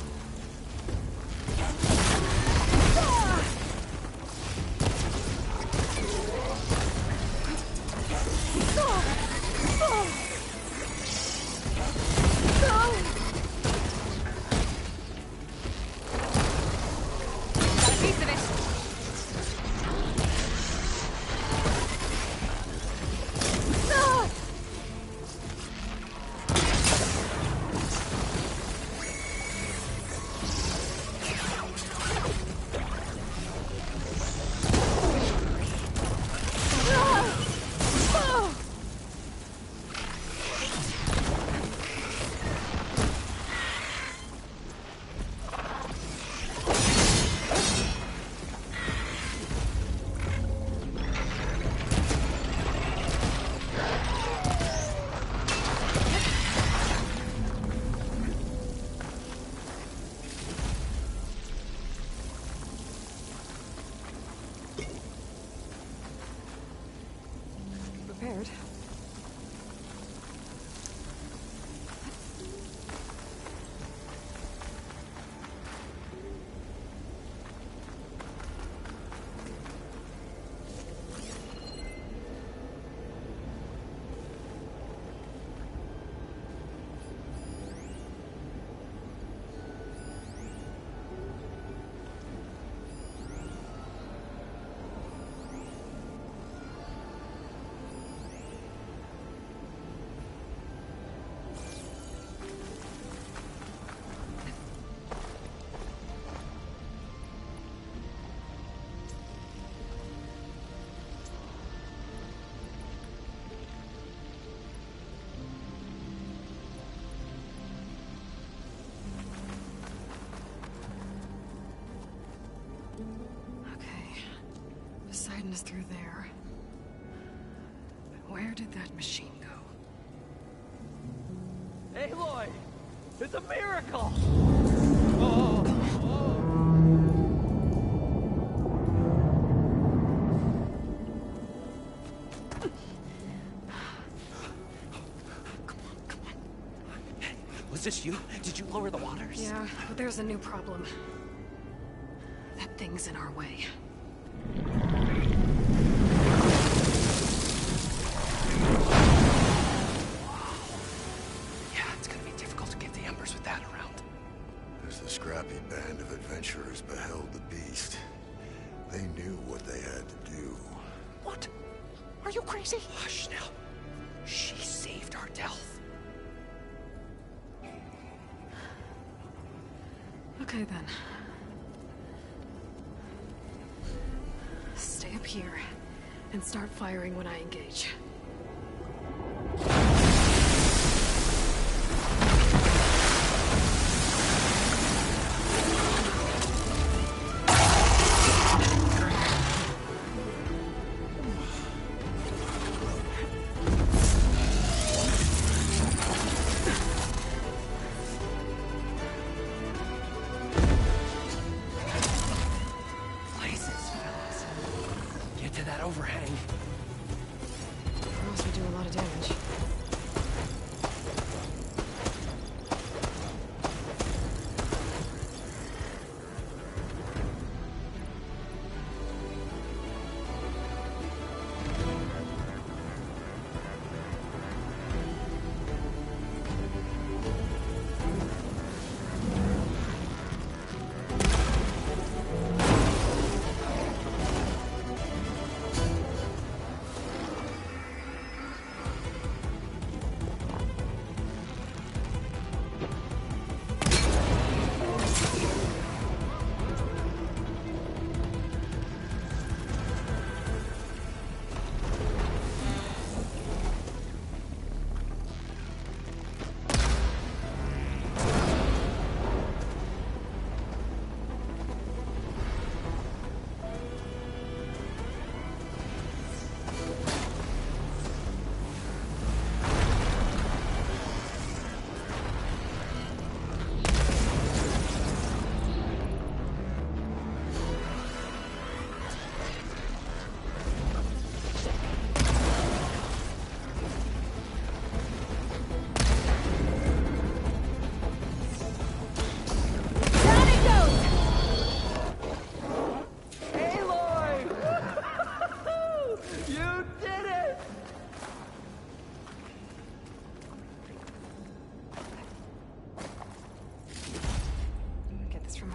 is through there. But where did that machine go? Aloy! It's a miracle! Was this you? Did you lower the waters? Yeah, but there's a new problem. That thing's in our way. Yeah, it's gonna be difficult to get the Embers with that around. As the scrappy band of adventurers beheld the beast, they knew what they had to do. What? Are you crazy? Hush now. She saved our Delph. Okay then. Stay up here and start firing when I engage. Overhang. Or else we do a lot of damage.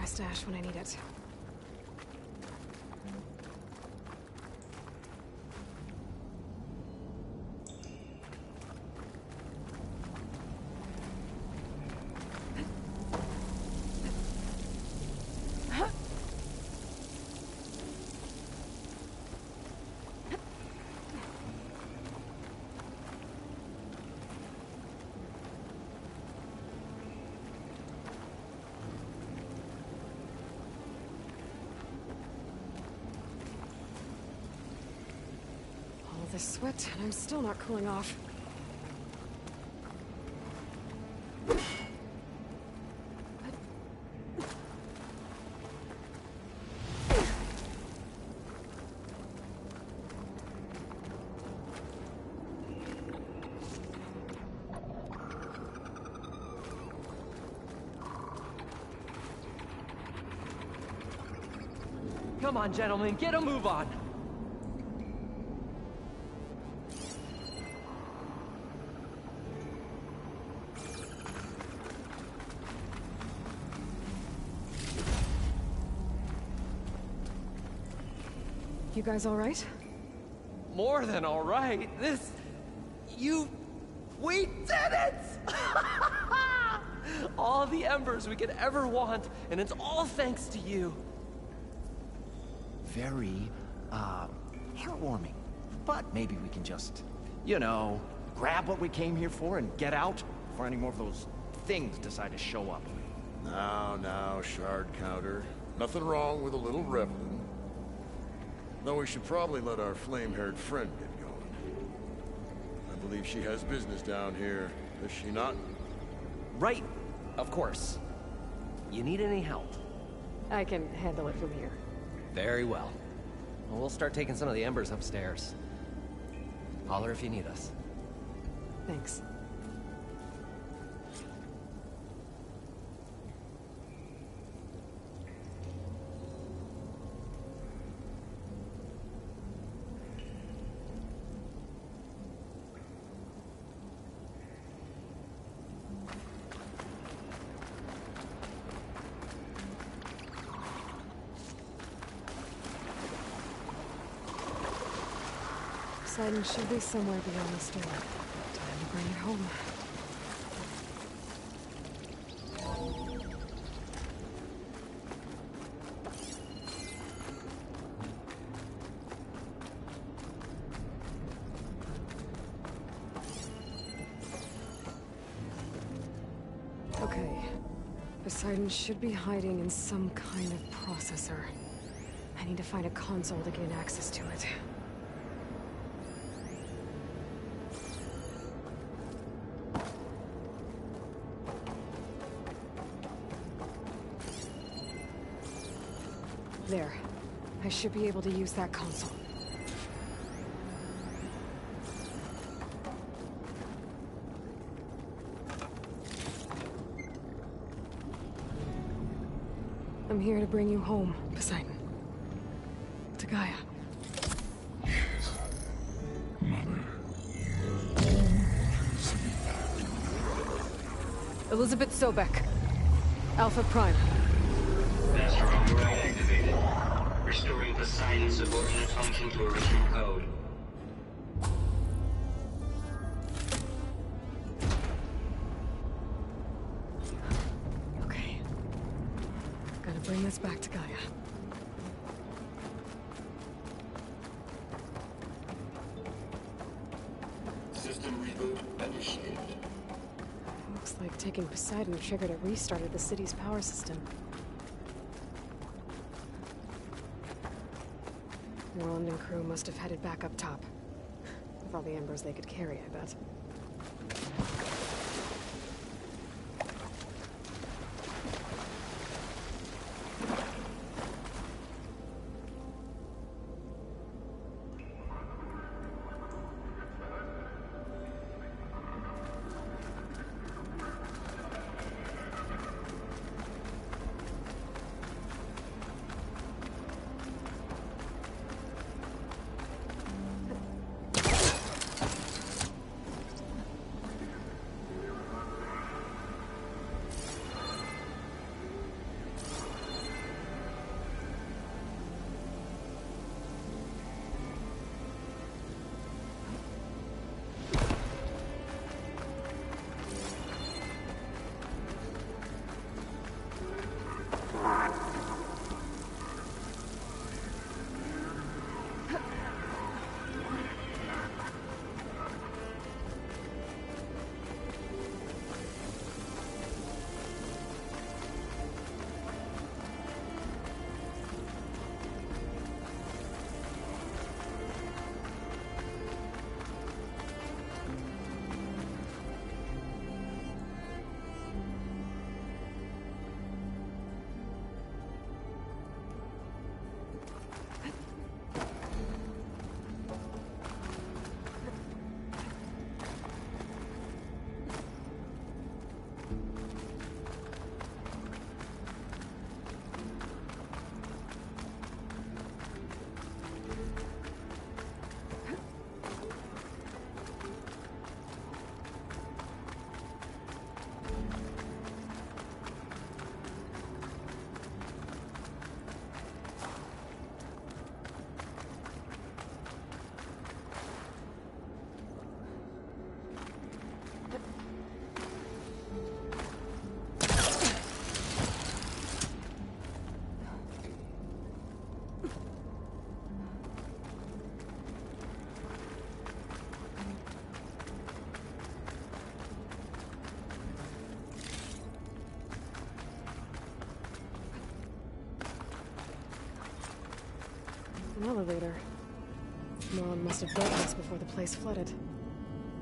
Stash when I need it. This sweat, and I'm still not cooling off. Come on, gentlemen, get a move on! You guys all right? More than all right. We did it! All the Embers we could ever want, and it's all thanks to you. Very, heartwarming. But maybe we can just, you know, grab what we came here for and get out before any more of those things decide to show up. Now, shard counter. Nothing wrong with a little reveling. Though we should probably let our flame-haired friend get going. I believe she has business down here, does she not? Right, of course. You need any help? I can handle it from here. Very well. Well, we'll start taking some of the embers upstairs. Holler if you need us. Thanks. Poseidon should be somewhere beyond this door. Time to bring it home. Okay. Poseidon should be hiding in some kind of processor. I need to find a console to gain access to it. There. I should be able to use that console. I'm here to bring you home, Poseidon. To Gaia. Elizabeth Sobek. Alpha Prime. Master override activated. Restoring Poseidon's subordinate function to original code. Okay. Gotta bring this back to Gaia. System reboot initiated. Looks like taking Poseidon triggered a restart of the city's power system. Roland and crew must have headed back up top. With all the embers they could carry, I bet. An elevator. Moron must have built this before the place flooded.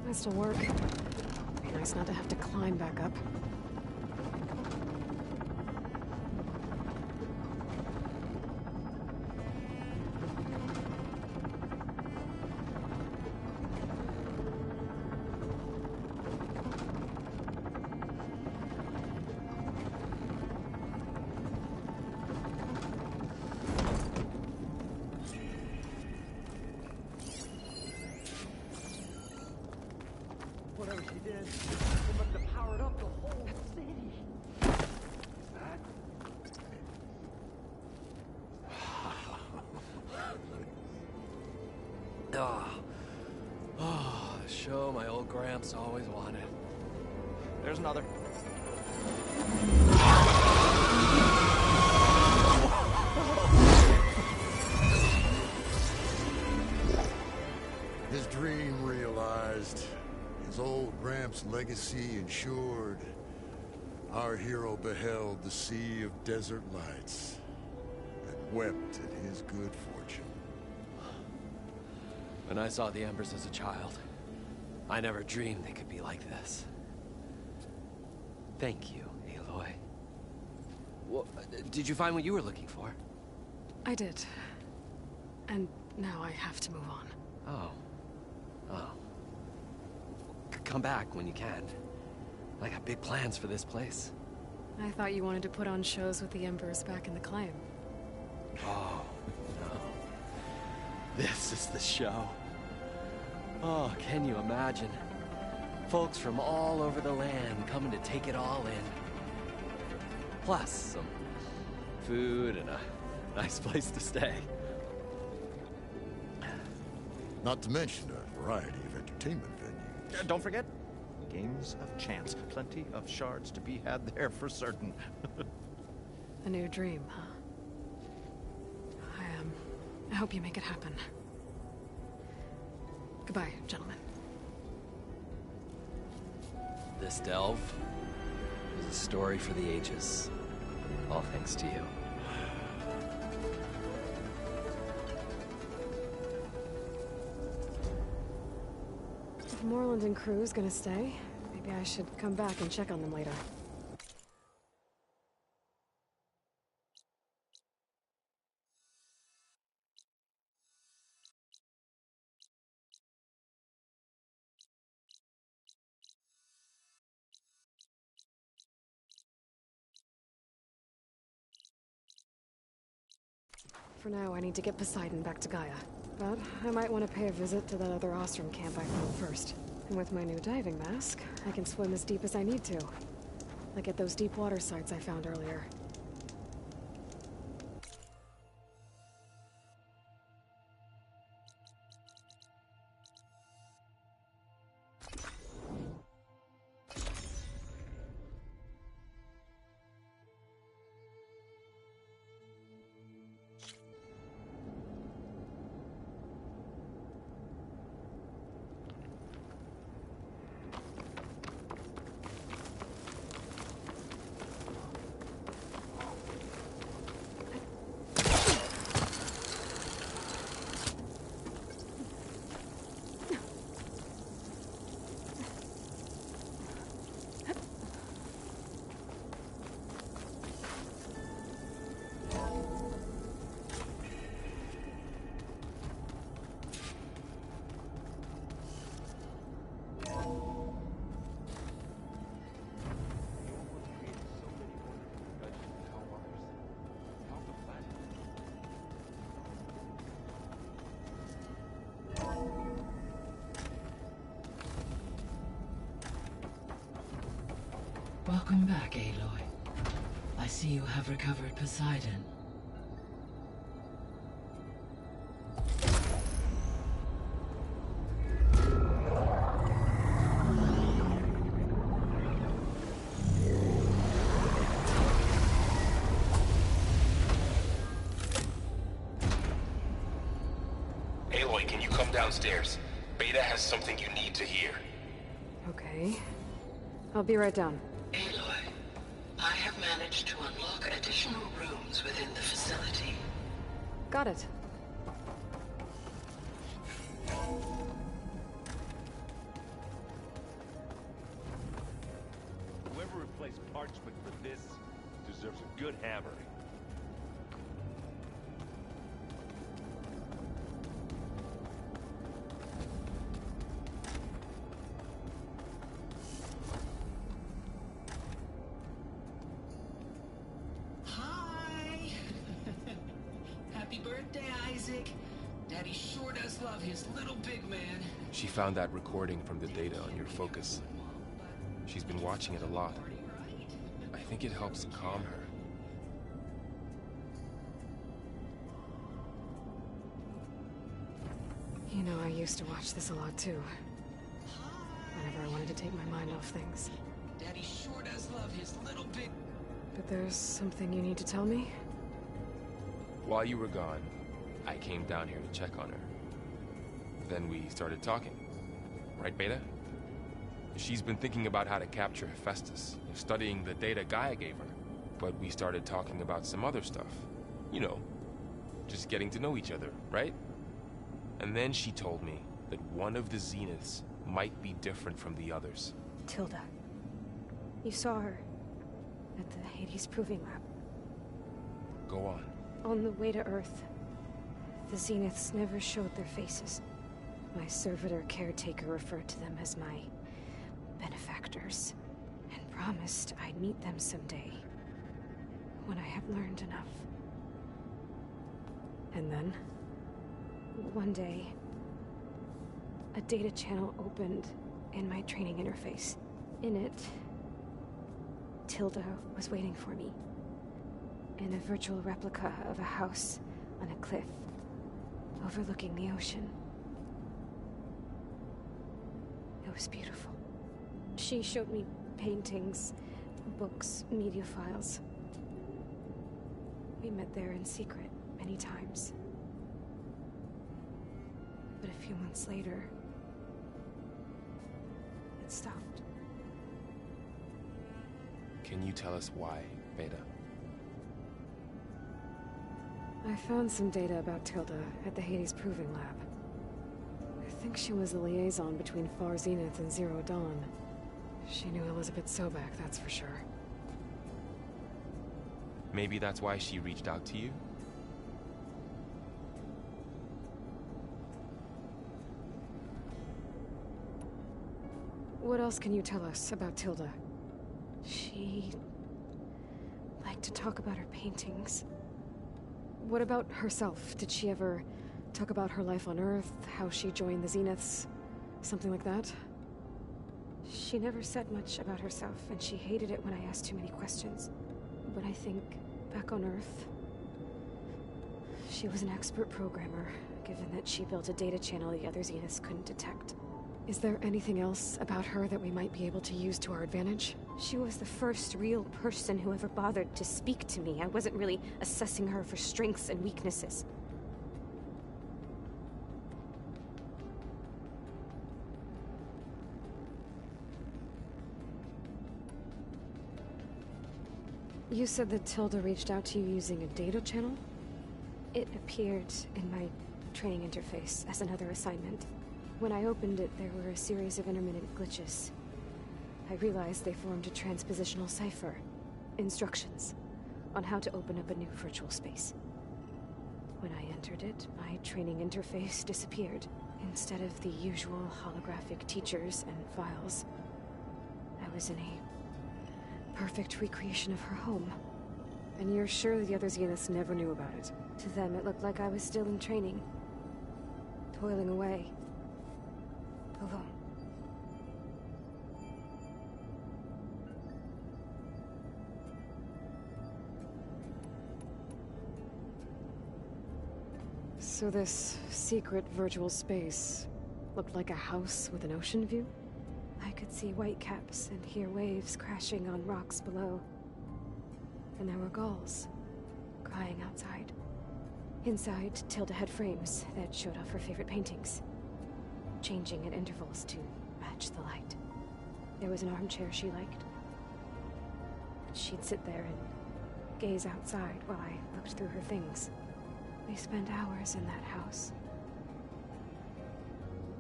Might still work. Be nice not to have to climb back up. Whatever she did, it must have powered up the whole city. Show my old Gramps always wanted. There's another. His dream realized. His old Gramps' legacy ensured. Our hero beheld the sea of desert lights and wept at his good fortune. When I saw the Embers as a child, I never dreamed they could be like this. Thank you, Aloy. Well, did you find what you were looking for? I did. And now I have to move on. Oh. Come back when you can. I got big plans for this place. I thought you wanted to put on shows with the Embers back in the Claim. Oh, no. This is the show. Oh, can you imagine? Folks from all over the land coming to take it all in. Plus some food and a nice place to stay. Not to mention a variety of entertainment venues. Don't forget, games of chance. Plenty of shards to be had there for certain. A new dream, huh? I hope you make it happen. Goodbye, gentlemen. This delve is a story for the ages. All thanks to you. If Moreland and crew's gonna stay, maybe I should come back and check on them later. For now, I need to get Poseidon back to Gaia. But I might want to pay a visit to that other Ostrom camp I found first. And with my new diving mask, I can swim as deep as I need to. Like at those deep water sites I found earlier. Welcome back, Aloy. I see you have recovered Poseidon. Aloy, can you come downstairs? Beta has something you need to hear. Okay. I'll be right down. Aloy, I have managed to unlock additional rooms within the facility. Got it. replace parchment for this deserves a good hammering. Hi! Happy birthday, Isaac. Daddy sure does love his little big man. She found that recording from the data on your focus. She's been watching it a lot. I think it helps calm her. You know, I used to watch this a lot too. Whenever I wanted to take my mind off things. Daddy sure does love his little big... But there's something you need to tell me? While you were gone, I came down here to check on her. Then we started talking. Right, Beta? She's been thinking about how to capture Hephaestus, studying the data Gaia gave her. But we started talking about some other stuff. You know, just getting to know each other, right? And then she told me that one of the Zeniths might be different from the others. Tilda. You saw her at the Hades Proving Lab. Go on. On the way to Earth, the Zeniths never showed their faces. My servitor caretaker referred to them as my benefactors, and promised I'd meet them someday, when I had learned enough. And then, one day, a data channel opened in my training interface. In it, Tilda was waiting for me, in a virtual replica of a house on a cliff, overlooking the ocean. It was beautiful. She showed me paintings, books, media files. We met there in secret many times. But a few months later, it stopped. Can you tell us why, Beta? I found some data about Tilda at the Hades Proving Lab. I think she was a liaison between Far Zenith and Zero Dawn. She knew Elizabeth Sobek, that's for sure. Maybe that's why she reached out to you? What else can you tell us about Tilda? She liked to talk about her paintings. What about herself? Did she ever talk about her life on Earth, how she joined the Zeniths, something like that? She never said much about herself, and she hated it when I asked too many questions. But I think, back on Earth, she was an expert programmer, given that she built a data channel the other Zeniths couldn't detect. Is there anything else about her that we might be able to use to our advantage? She was the first real person who ever bothered to speak to me. I wasn't really assessing her for strengths and weaknesses. You said that Tilda reached out to you using a data channel? It appeared in my training interface as another assignment. When I opened it, there were a series of intermittent glitches. I realized they formed a transpositional cipher. Instructions on how to open up a new virtual space. When I entered it, my training interface disappeared. Instead of the usual holographic teachers and files, I was in a perfect recreation of her home. And you're sure the other Zeniths never knew about it? To them, it looked like I was still in training, toiling away. Alone. So this secret virtual space looked like a house with an ocean view? I could see whitecaps and hear waves crashing on rocks below. And there were gulls crying outside. Inside, Tilda had frames that showed off her favorite paintings, changing at intervals to match the light. There was an armchair she liked. She'd sit there and gaze outside while I looked through her things. We spent hours in that house.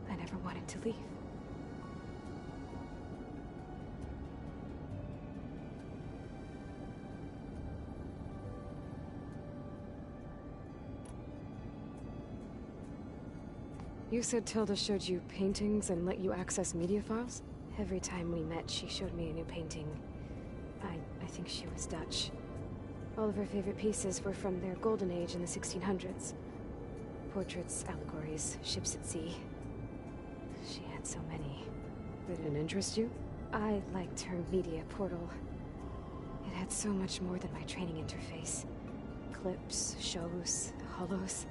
I never wanted to leave. You said Tilda showed you paintings and let you access media files? Every time we met, she showed me a new painting. I think she was Dutch. All of her favorite pieces were from their golden age in the 1600s. Portraits, allegories, ships at sea. She had so many. They didn't interest you? I liked her media portal. It had so much more than my training interface. Clips, shows, holos.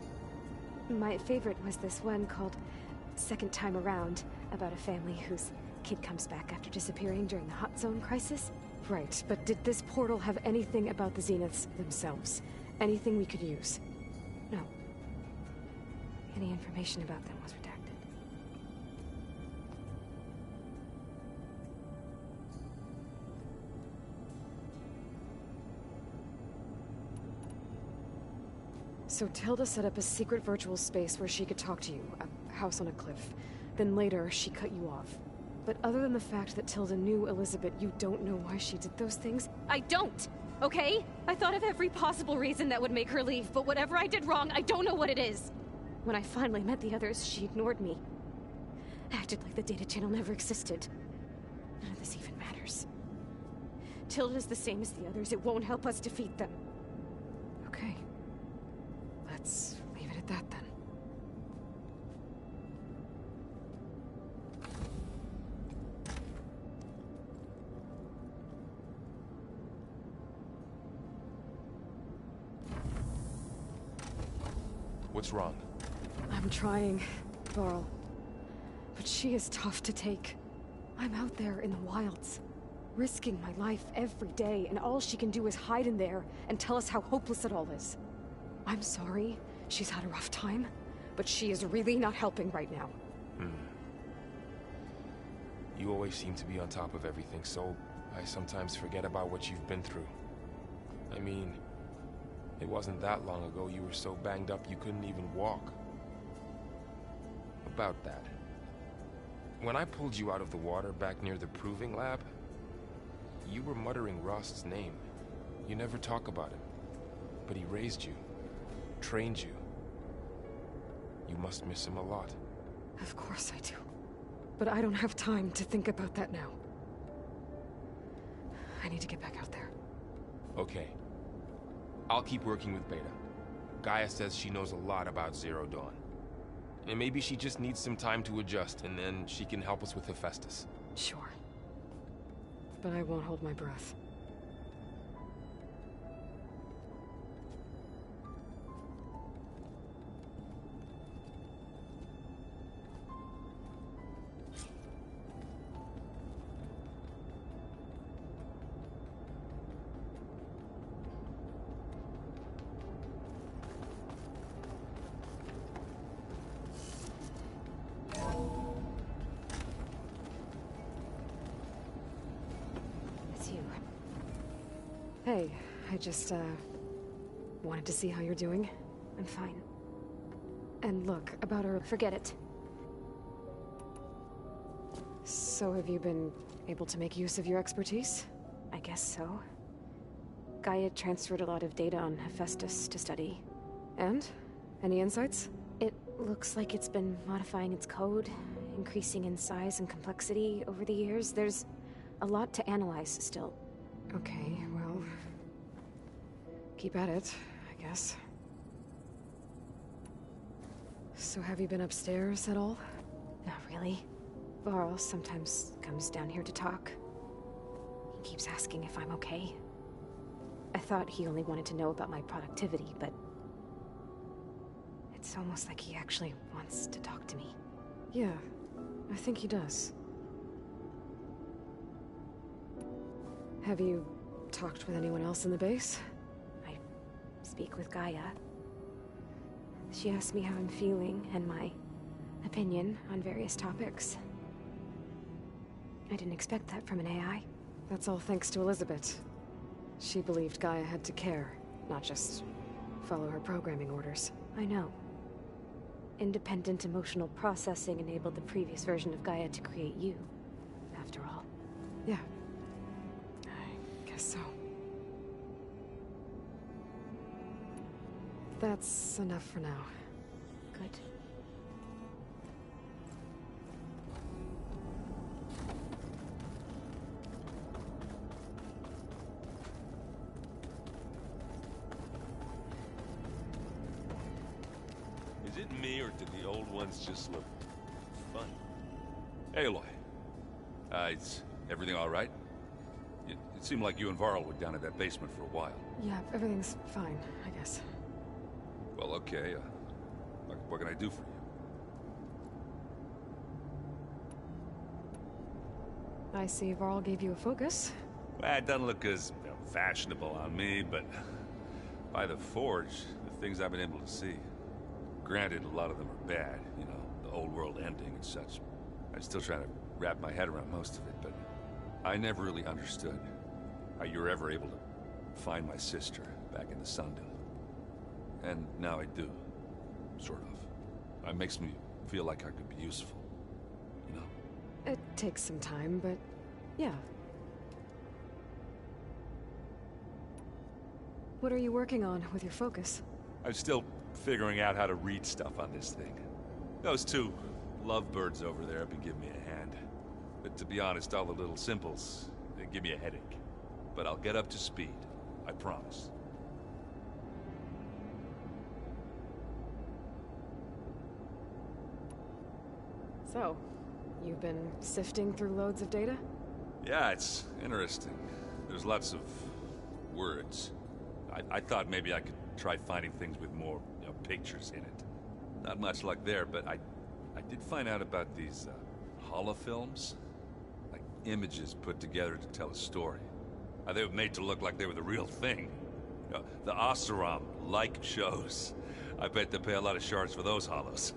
My favorite was this one called Second Time Around, about a family whose kid comes back after disappearing during the Hot Zone crisis. Right, but did this portal have anything about the Zeniths themselves? Anything we could use? No. Any information about them was redacted. So Tilda set up a secret virtual space where she could talk to you, a house on a cliff. Then later, she cut you off. But other than the fact that Tilda knew Elizabeth, you don't know why she did those things? I don't! Okay? I thought of every possible reason that would make her leave, but whatever I did wrong, I don't know what it is. When I finally met the others, she ignored me. Acted like the data channel never existed. None of this even matters. Tilda's the same as the others. It won't help us defeat them. Okay. Let's leave it at that then. What's wrong? I'm trying, Varl. But she is tough to take. I'm out there in the wilds, risking my life every day, and all she can do is hide in there and tell us how hopeless it all is. I'm sorry, she's had a rough time, but she is really not helping right now. You always seem to be on top of everything, so I sometimes forget about what you've been through. I mean, it wasn't that long ago you were so banged up you couldn't even walk. About that. When I pulled you out of the water back near the proving lab, you were muttering Rost's name. You never talk about him. But he raised you, trained you. You must miss him a lot. Of course I do. But I don't have time to think about that now. I need to get back out there. Okay. I'll keep working with Beta. Gaia says she knows a lot about Zero Dawn. And maybe she just needs some time to adjust, and then she can help us with Hephaestus. Sure. But I won't hold my breath. Hey, I just, wanted to see how you're doing. I'm fine. And look, about her... Forget it. So have you been able to make use of your expertise? I guess so. Gaia transferred a lot of data on Hephaestus to study. And? Any insights? It looks like it's been modifying its code, increasing in size and complexity over the years. There's a lot to analyze still. Okay, well... keep at it, I guess. So have you been upstairs at all? Not really. Varl sometimes comes down here to talk. He keeps asking if I'm okay. I thought he only wanted to know about my productivity, but... it's almost like he actually wants to talk to me. Yeah, I think he does. Have you talked with anyone else in the base? I speak with Gaia. She asked me how I'm feeling and my opinion on various topics. I didn't expect that from an AI. That's all thanks to Elizabeth. She believed Gaia had to care, not just follow her programming orders. I know. Independent emotional processing enabled the previous version of Gaia to create you, after all. Yeah. I guess so. That's enough for now. Good. it me, or did the old ones just look funny? Hey, Aloy. Is everything all right? It seemed like you and Varl were down at that basement for a while. Yeah, everything's fine, I guess. Well, okay. What can I do for you? I see Varl gave you a focus. Well, it doesn't look as fashionable on me, but by the Forge, the things I've been able to see. Granted, a lot of them are bad, you know, the old world ending and such. I'm still trying to wrap my head around most of it, but I never really understood how you were ever able to find my sister back in the Sundom. And now I do, sort of. It makes me feel like I could be useful, you know? It takes some time, but yeah. What are you working on with your focus? I'm still figuring out how to read stuff on this thing. Those two lovebirds over there have been giving me a hand. But to be honest, all the little symbols, they give me a headache. But I'll get up to speed, I promise. So, you've been sifting through loads of data? Yeah, it's interesting. There's lots of words. I thought maybe I could try finding things with more, you know, pictures in it. Not much luck there, but I did find out about these holofilms. Like images put together to tell a story. They were made to look like they were the real thing. You know, the Oseram-like shows. I bet they pay a lot of shards for those holos.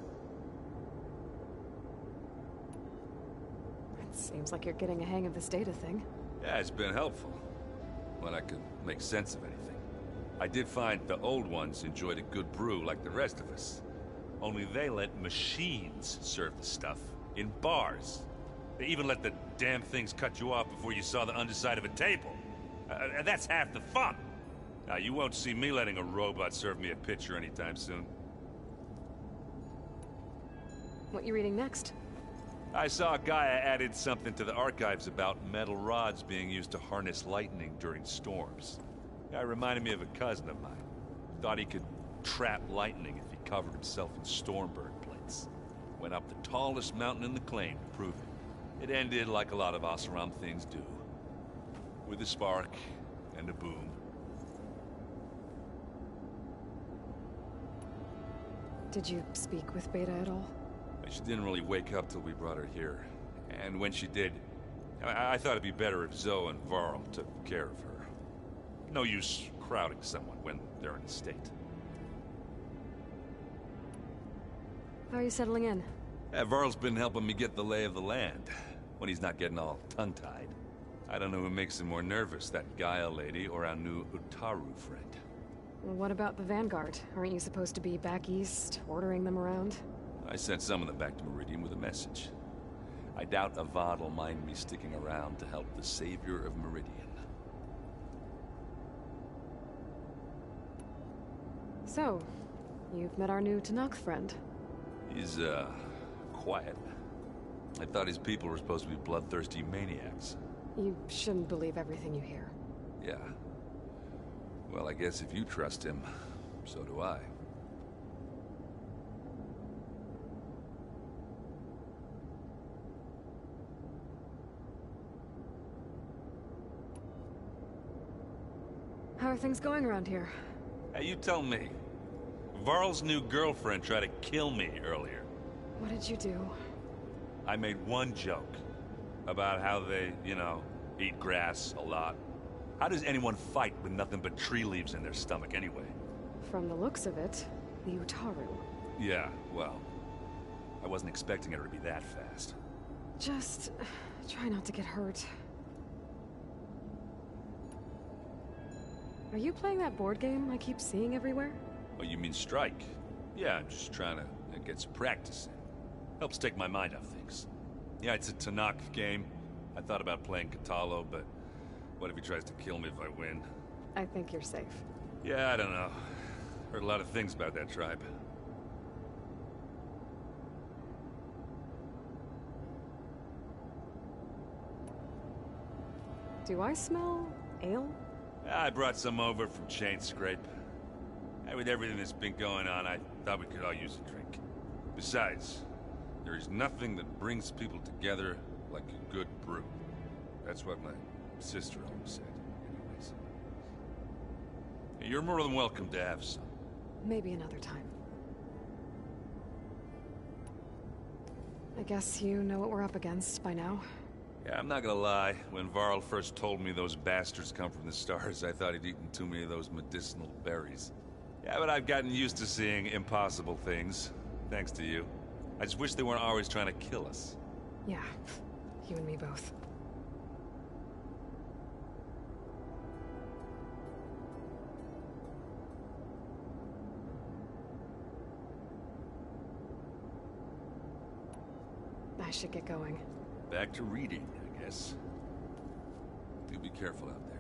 It seems like you're getting a hang of this data thing. Yeah, it's been helpful. When I could make sense of anything. I did find the old ones enjoyed a good brew like the rest of us. Only they let machines serve the stuff in bars. They even let the damn things cut you off before you saw the underside of a table. And that's half the fun. Now, you won't see me letting a robot serve me a pitcher anytime soon. What you reading next? I saw Gaia added something to the archives about metal rods being used to harness lightning during storms. Guy reminded me of a cousin of mine. Thought he could trap lightning if he covered himself in Stormbird plates. Went up the tallest mountain in the claim to prove it. It ended like a lot of Oseram things do. With a spark and a boom. Did you speak with Beta at all? She didn't really wake up till we brought her here. And when she did, I thought it'd be better if Zoe and Varl took care of her. No use crowding someone when they're in a state. How are you settling in? Varl's been helping me get the lay of the land, when he's not getting all tongue-tied. I don't know who makes him more nervous, that Gaia lady or our new Utaru friend. Well, what about the Vanguard? Aren't you supposed to be back east, ordering them around? I sent some of them back to Meridian with a message. I doubt Avad will mind me sticking around to help the savior of Meridian. So, you've met our new Tenakth friend. He's, quiet. I thought his people were supposed to be bloodthirsty maniacs. You shouldn't believe everything you hear. Yeah. Well, I guess if you trust him, so do I. How are things going around here? Hey, you tell me. Varl's new girlfriend tried to kill me earlier. What did you do? I made one joke about how they, you know, eat grass a lot. How does anyone fight with nothing but tree leaves in their stomach anyway? From the looks of it, the Utaru. Yeah, well, I wasn't expecting her to be that fast. Just try not to get hurt. Are you playing that board game I keep seeing everywhere? Oh, you mean Strike? Yeah, I'm just trying to get some practice in. Helps take my mind off things. Yeah, it's a Tenakth game. I thought about playing Kotallo, but what if he tries to kill me if I win? I think you're safe. Yeah, I don't know. Heard a lot of things about that tribe. Do I smell ale? I brought some over from Chain Scrape. With everything that's been going on, I thought we could all use a drink. Besides, there is nothing that brings people together like a good brew. That's what my sister always said, anyways. You're more than welcome to have some. Maybe another time. I guess you know what we're up against by now. Yeah, I'm not gonna lie. When Varl first told me those bastards come from the stars, I thought he'd eaten too many of those medicinal berries. Yeah, but I've gotten used to seeing impossible things, thanks to you. I just wish they weren't always trying to kill us. Yeah, you and me both. I should get going. Back to reading, I guess. You be careful out there.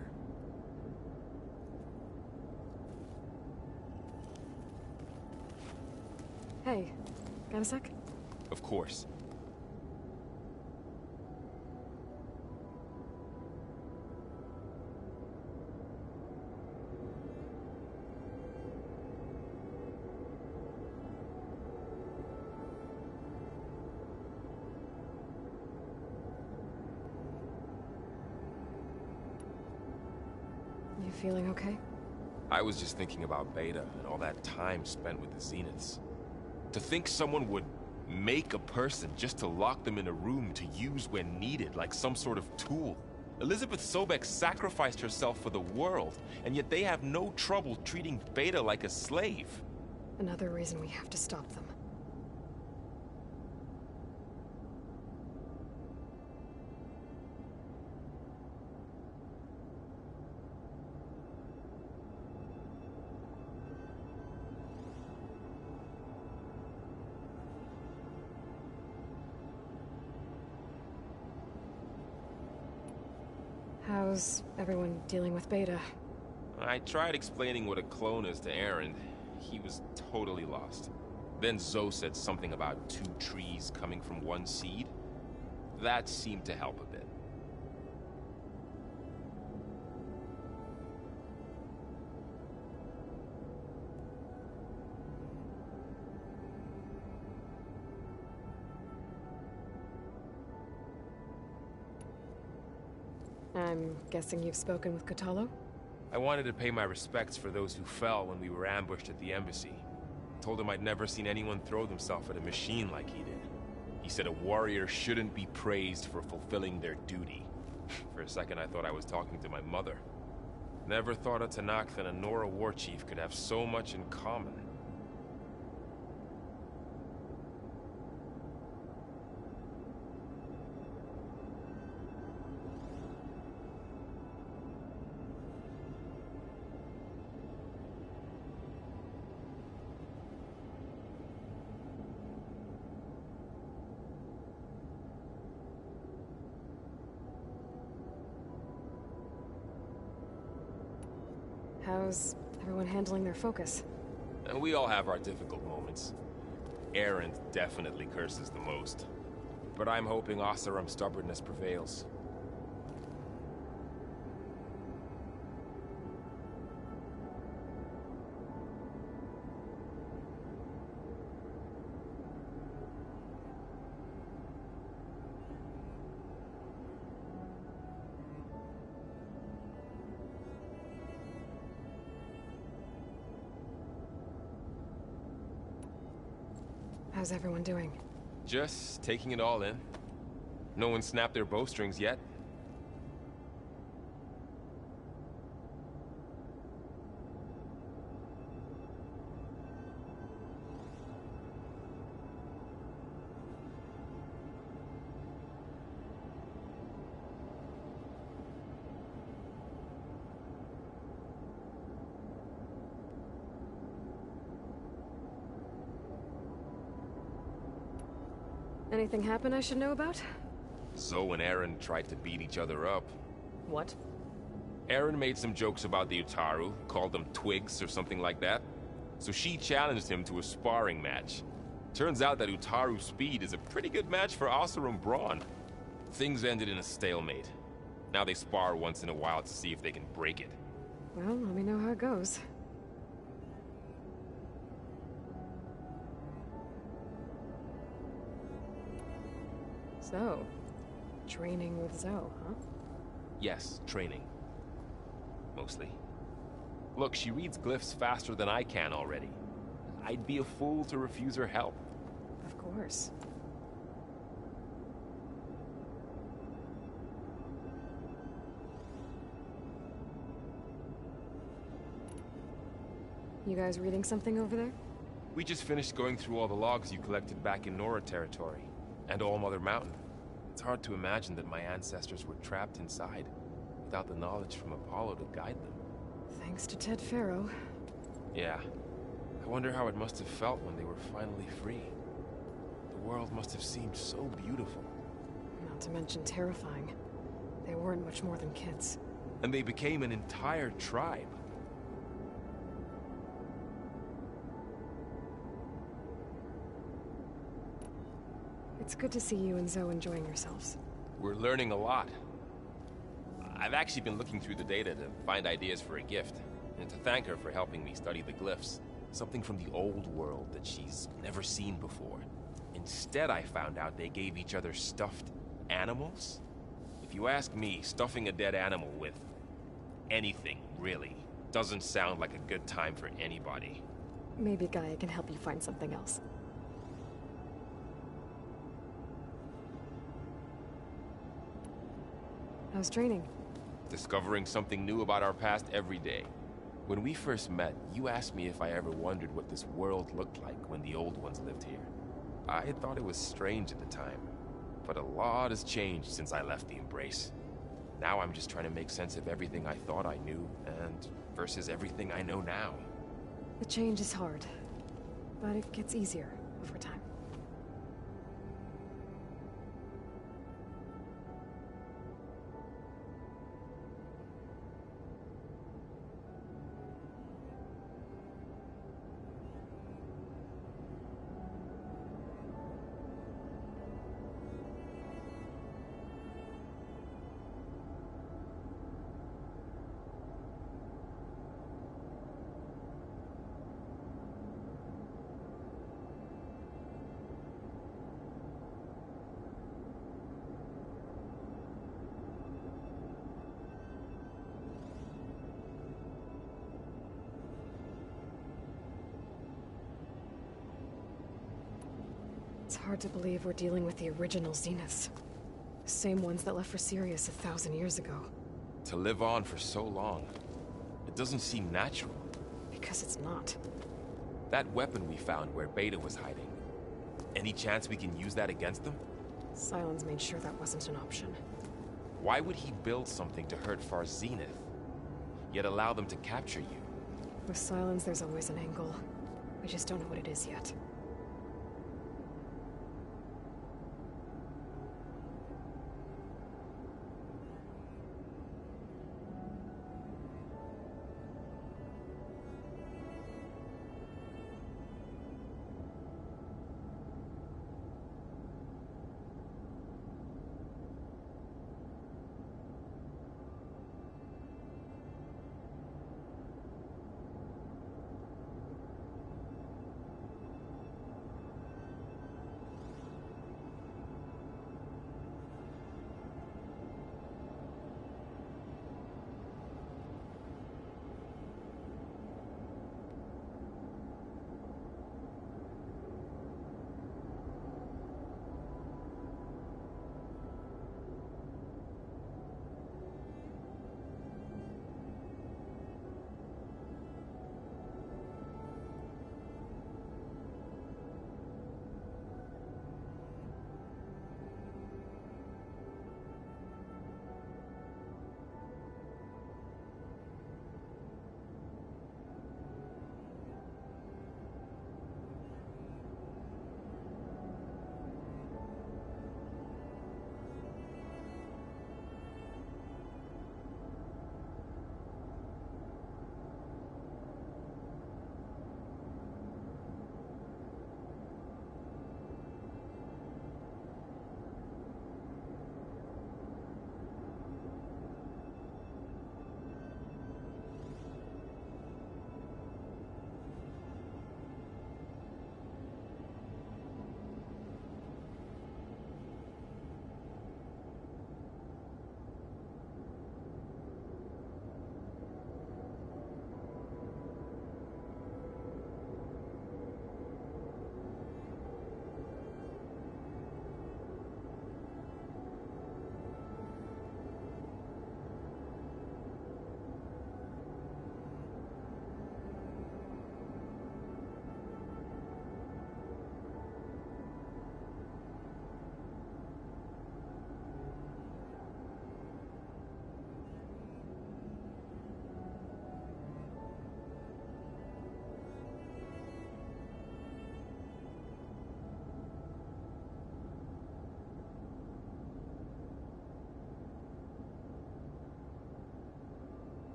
Hey, got a sec? Of course. You feeling okay? I was just thinking about Beta and all that time spent with the Zeniths. To think someone would make a person just to lock them in a room to use when needed, like some sort of tool. Elizabeth Sobek sacrificed herself for the world, and yet they have no trouble treating Beta like a slave. Another reason we have to stop them. How's everyone dealing with Beta? I tried explaining what a clone is to Aaron. He was totally lost. Then Zoe said something about 2 trees coming from 1 seed. That seemed to help a bit. I'm guessing you've spoken with Kotallo? I wanted to pay my respects for those who fell when we were ambushed at the embassy. Told him I'd never seen anyone throw themselves at a machine like he did. He said a warrior shouldn't be praised for fulfilling their duty. For a second I thought I was talking to my mother. Never thought a Tenakth and a Nora war chief could have so much in common. How's everyone handling their focus? And we all have our difficult moments. Aaron definitely curses the most. But I'm hoping Oseram's stubbornness prevails. How's everyone doing? Just taking it all in. No one snapped their bowstrings yet. Anything happen I should know about? Zoe and Aaron tried to beat each other up. What? Aaron made some jokes about the Utaru, called them twigs or something like that. So she challenged him to a sparring match. Turns out that Utaru speed is a pretty good match for Oseram brawn. Things ended in a stalemate. Now they spar once in a while to see if they can break it. Well, let me know how it goes. So, training with Zoe, huh? Yes, training. Mostly. Look, she reads glyphs faster than I can already. I'd be a fool to refuse her help. Of course. You guys reading something over there? We just finished going through all the logs you collected back in Nora territory, and All Mother Mountain. It's hard to imagine that my ancestors were trapped inside, without the knowledge from Apollo to guide them. Thanks to Ted Faro. Yeah. I wonder how it must have felt when they were finally free. The world must have seemed so beautiful. Not to mention terrifying. They weren't much more than kids. And they became an entire tribe. It's good to see you and Zoe enjoying yourselves. We're learning a lot. I've actually been looking through the data to find ideas for a gift, and to thank her for helping me study the glyphs. Something from the old world that she's never seen before. Instead, I found out they gave each other stuffed animals. If you ask me, stuffing a dead animal with anything, really, doesn't sound like a good time for anybody. Maybe Gaia can help you find something else. How's training? Discovering something new about our past every day. When we first met, you asked me if I ever wondered what this world looked like when the old ones lived here. I had thought it was strange at the time, but a lot has changed since I left the Embrace. Now I'm just trying to make sense of everything I thought I knew, and versus everything I know now. The change is hard, but it gets easier over time. It's hard to believe we're dealing with the original Zeniths. The same ones that left for Sirius 1,000 years ago. To live on for so long, it doesn't seem natural. Because it's not. That weapon we found where Beta was hiding, any chance we can use that against them? Sylens made sure that wasn't an option. Why would he build something to hurt Far Zenith, yet allow them to capture you? With Sylens, there's always an angle. We just don't know what it is yet.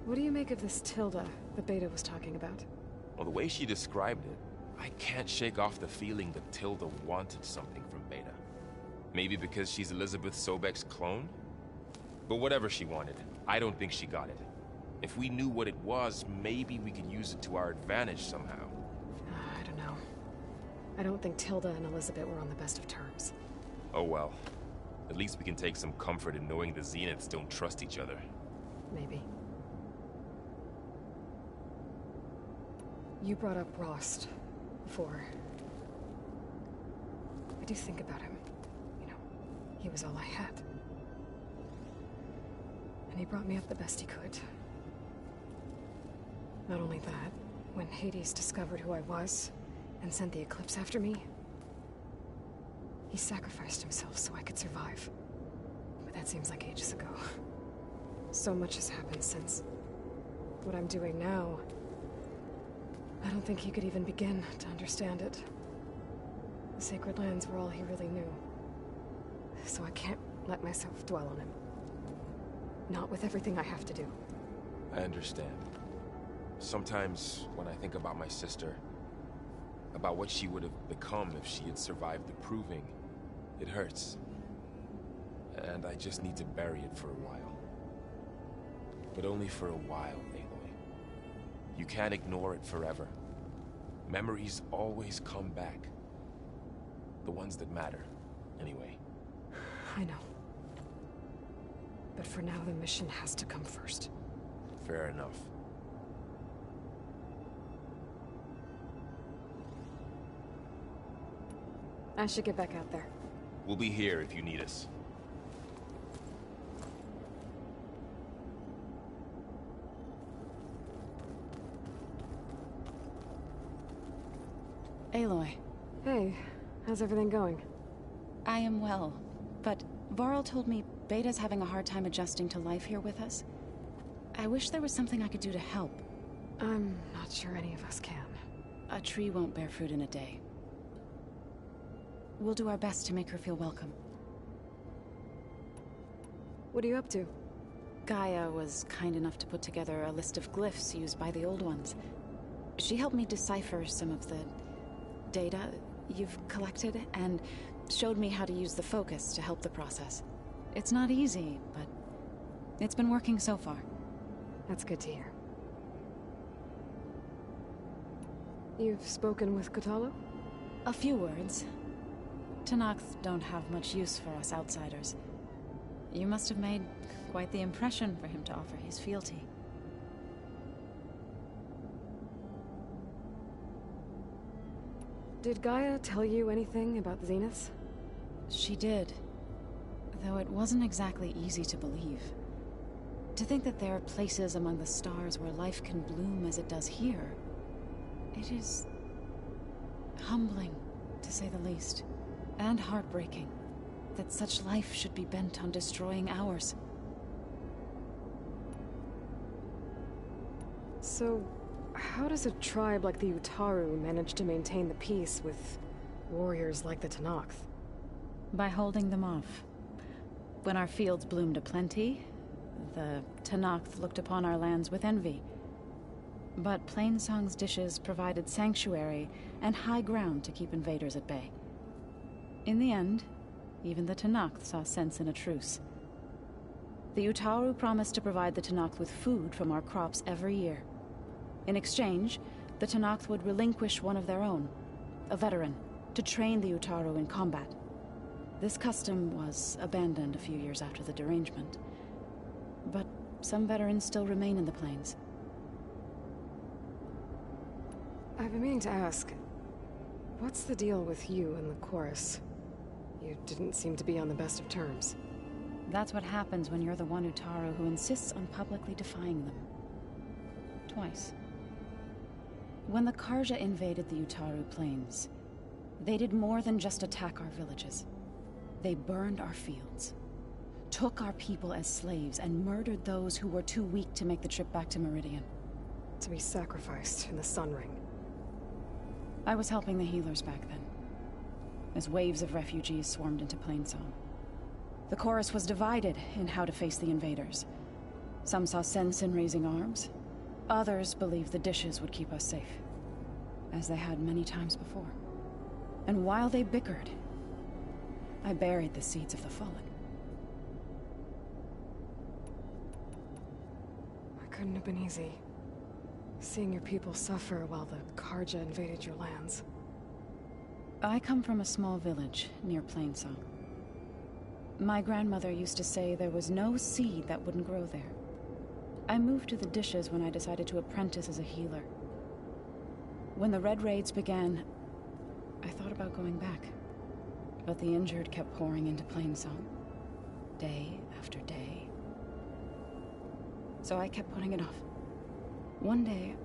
What do you make of this Tilda that Beta was talking about? Well, the way she described it, I can't shake off the feeling that Tilda wanted something from Beta. Maybe because she's Elizabeth Sobek's clone? But whatever she wanted, I don't think she got it. If we knew what it was, maybe we could use it to our advantage somehow. I don't know. I don't think Tilda and Elizabeth were on the best of terms. Oh well. At least we can take some comfort in knowing the Zeniths don't trust each other. Maybe. You brought up Rost before. I do think about him. You know, he was all I had. And he brought me up the best he could. Not only that, when Hades discovered who I was and sent the Eclipse after me, he sacrificed himself so I could survive. But that seems like ages ago. So much has happened since. What I'm doing now, I don't think he could even begin to understand it. The Sacred Lands were all he really knew. So I can't let myself dwell on him. Not with everything I have to do. I understand. Sometimes, when I think about my sister, about what she would have become if she had survived the Proving, it hurts. And I just need to bury it for a while. But only for a while, Aloy. You can't ignore it forever. Memories always come back. The ones that matter, anyway. I know. But for now, the mission has to come first. Fair enough. I should get back out there. We'll be here if you need us. Aloy. Hey, how's everything going? I am well, but Varl told me Beta's having a hard time adjusting to life here with us. I wish there was something I could do to help. I'm not sure any of us can. A tree won't bear fruit in a day. We'll do our best to make her feel welcome. What are you up to? Gaia was kind enough to put together a list of glyphs used by the Old Ones. She helped me decipher some of the data you've collected, and showed me how to use the focus to help the process. It's not easy, but it's been working so far. That's good to hear. You've spoken with Kotallo? A few words. Tenakth don't have much use for us outsiders. You must have made quite the impression for him to offer his fealty. Did Gaia tell you anything about the Zeniths? She did. Though it wasn't exactly easy to believe. To think that there are places among the stars where life can bloom as it does here. It is humbling, to say the least. And heartbreaking that such life should be bent on destroying ours. So, how does a tribe like the Utaru manage to maintain the peace with warriors like the Tenakth? By holding them off. When our fields bloomed aplenty, the Tenakth looked upon our lands with envy. But Plainsong's dishes provided sanctuary and high ground to keep invaders at bay. In the end, even the Tenakth saw sense in a truce. The Utaru promised to provide the Tenakth with food from our crops every year. In exchange, the Tenakth would relinquish one of their own, a veteran, to train the Utaru in combat. This custom was abandoned a few years after the derangement. But some veterans still remain in the plains. I've been meaning to ask, what's the deal with you and the Chorus? You didn't seem to be on the best of terms. That's what happens when you're the one Utaru who insists on publicly defying them. Twice. When the Karja invaded the Utaru plains, they did more than just attack our villages. They burned our fields, took our people as slaves, and murdered those who were too weak to make the trip back to Meridian. To be sacrificed in the Sun Ring. I was helping the healers back then, as waves of refugees swarmed into Plainsong. The Chorus was divided in how to face the invaders. Some saw sense in raising arms. Others believed the dishes would keep us safe, as they had many times before. And while they bickered, I buried the seeds of the Fallen. It couldn't have been easy. Seeing your people suffer while the Karja invaded your lands. I come from a small village near Plainsong. My grandmother used to say there was no seed that wouldn't grow there. I moved to the dishes when I decided to apprentice as a healer. When the Red Raids began, I thought about going back. But the injured kept pouring into Plainsong, day after day. So I kept putting it off. One day,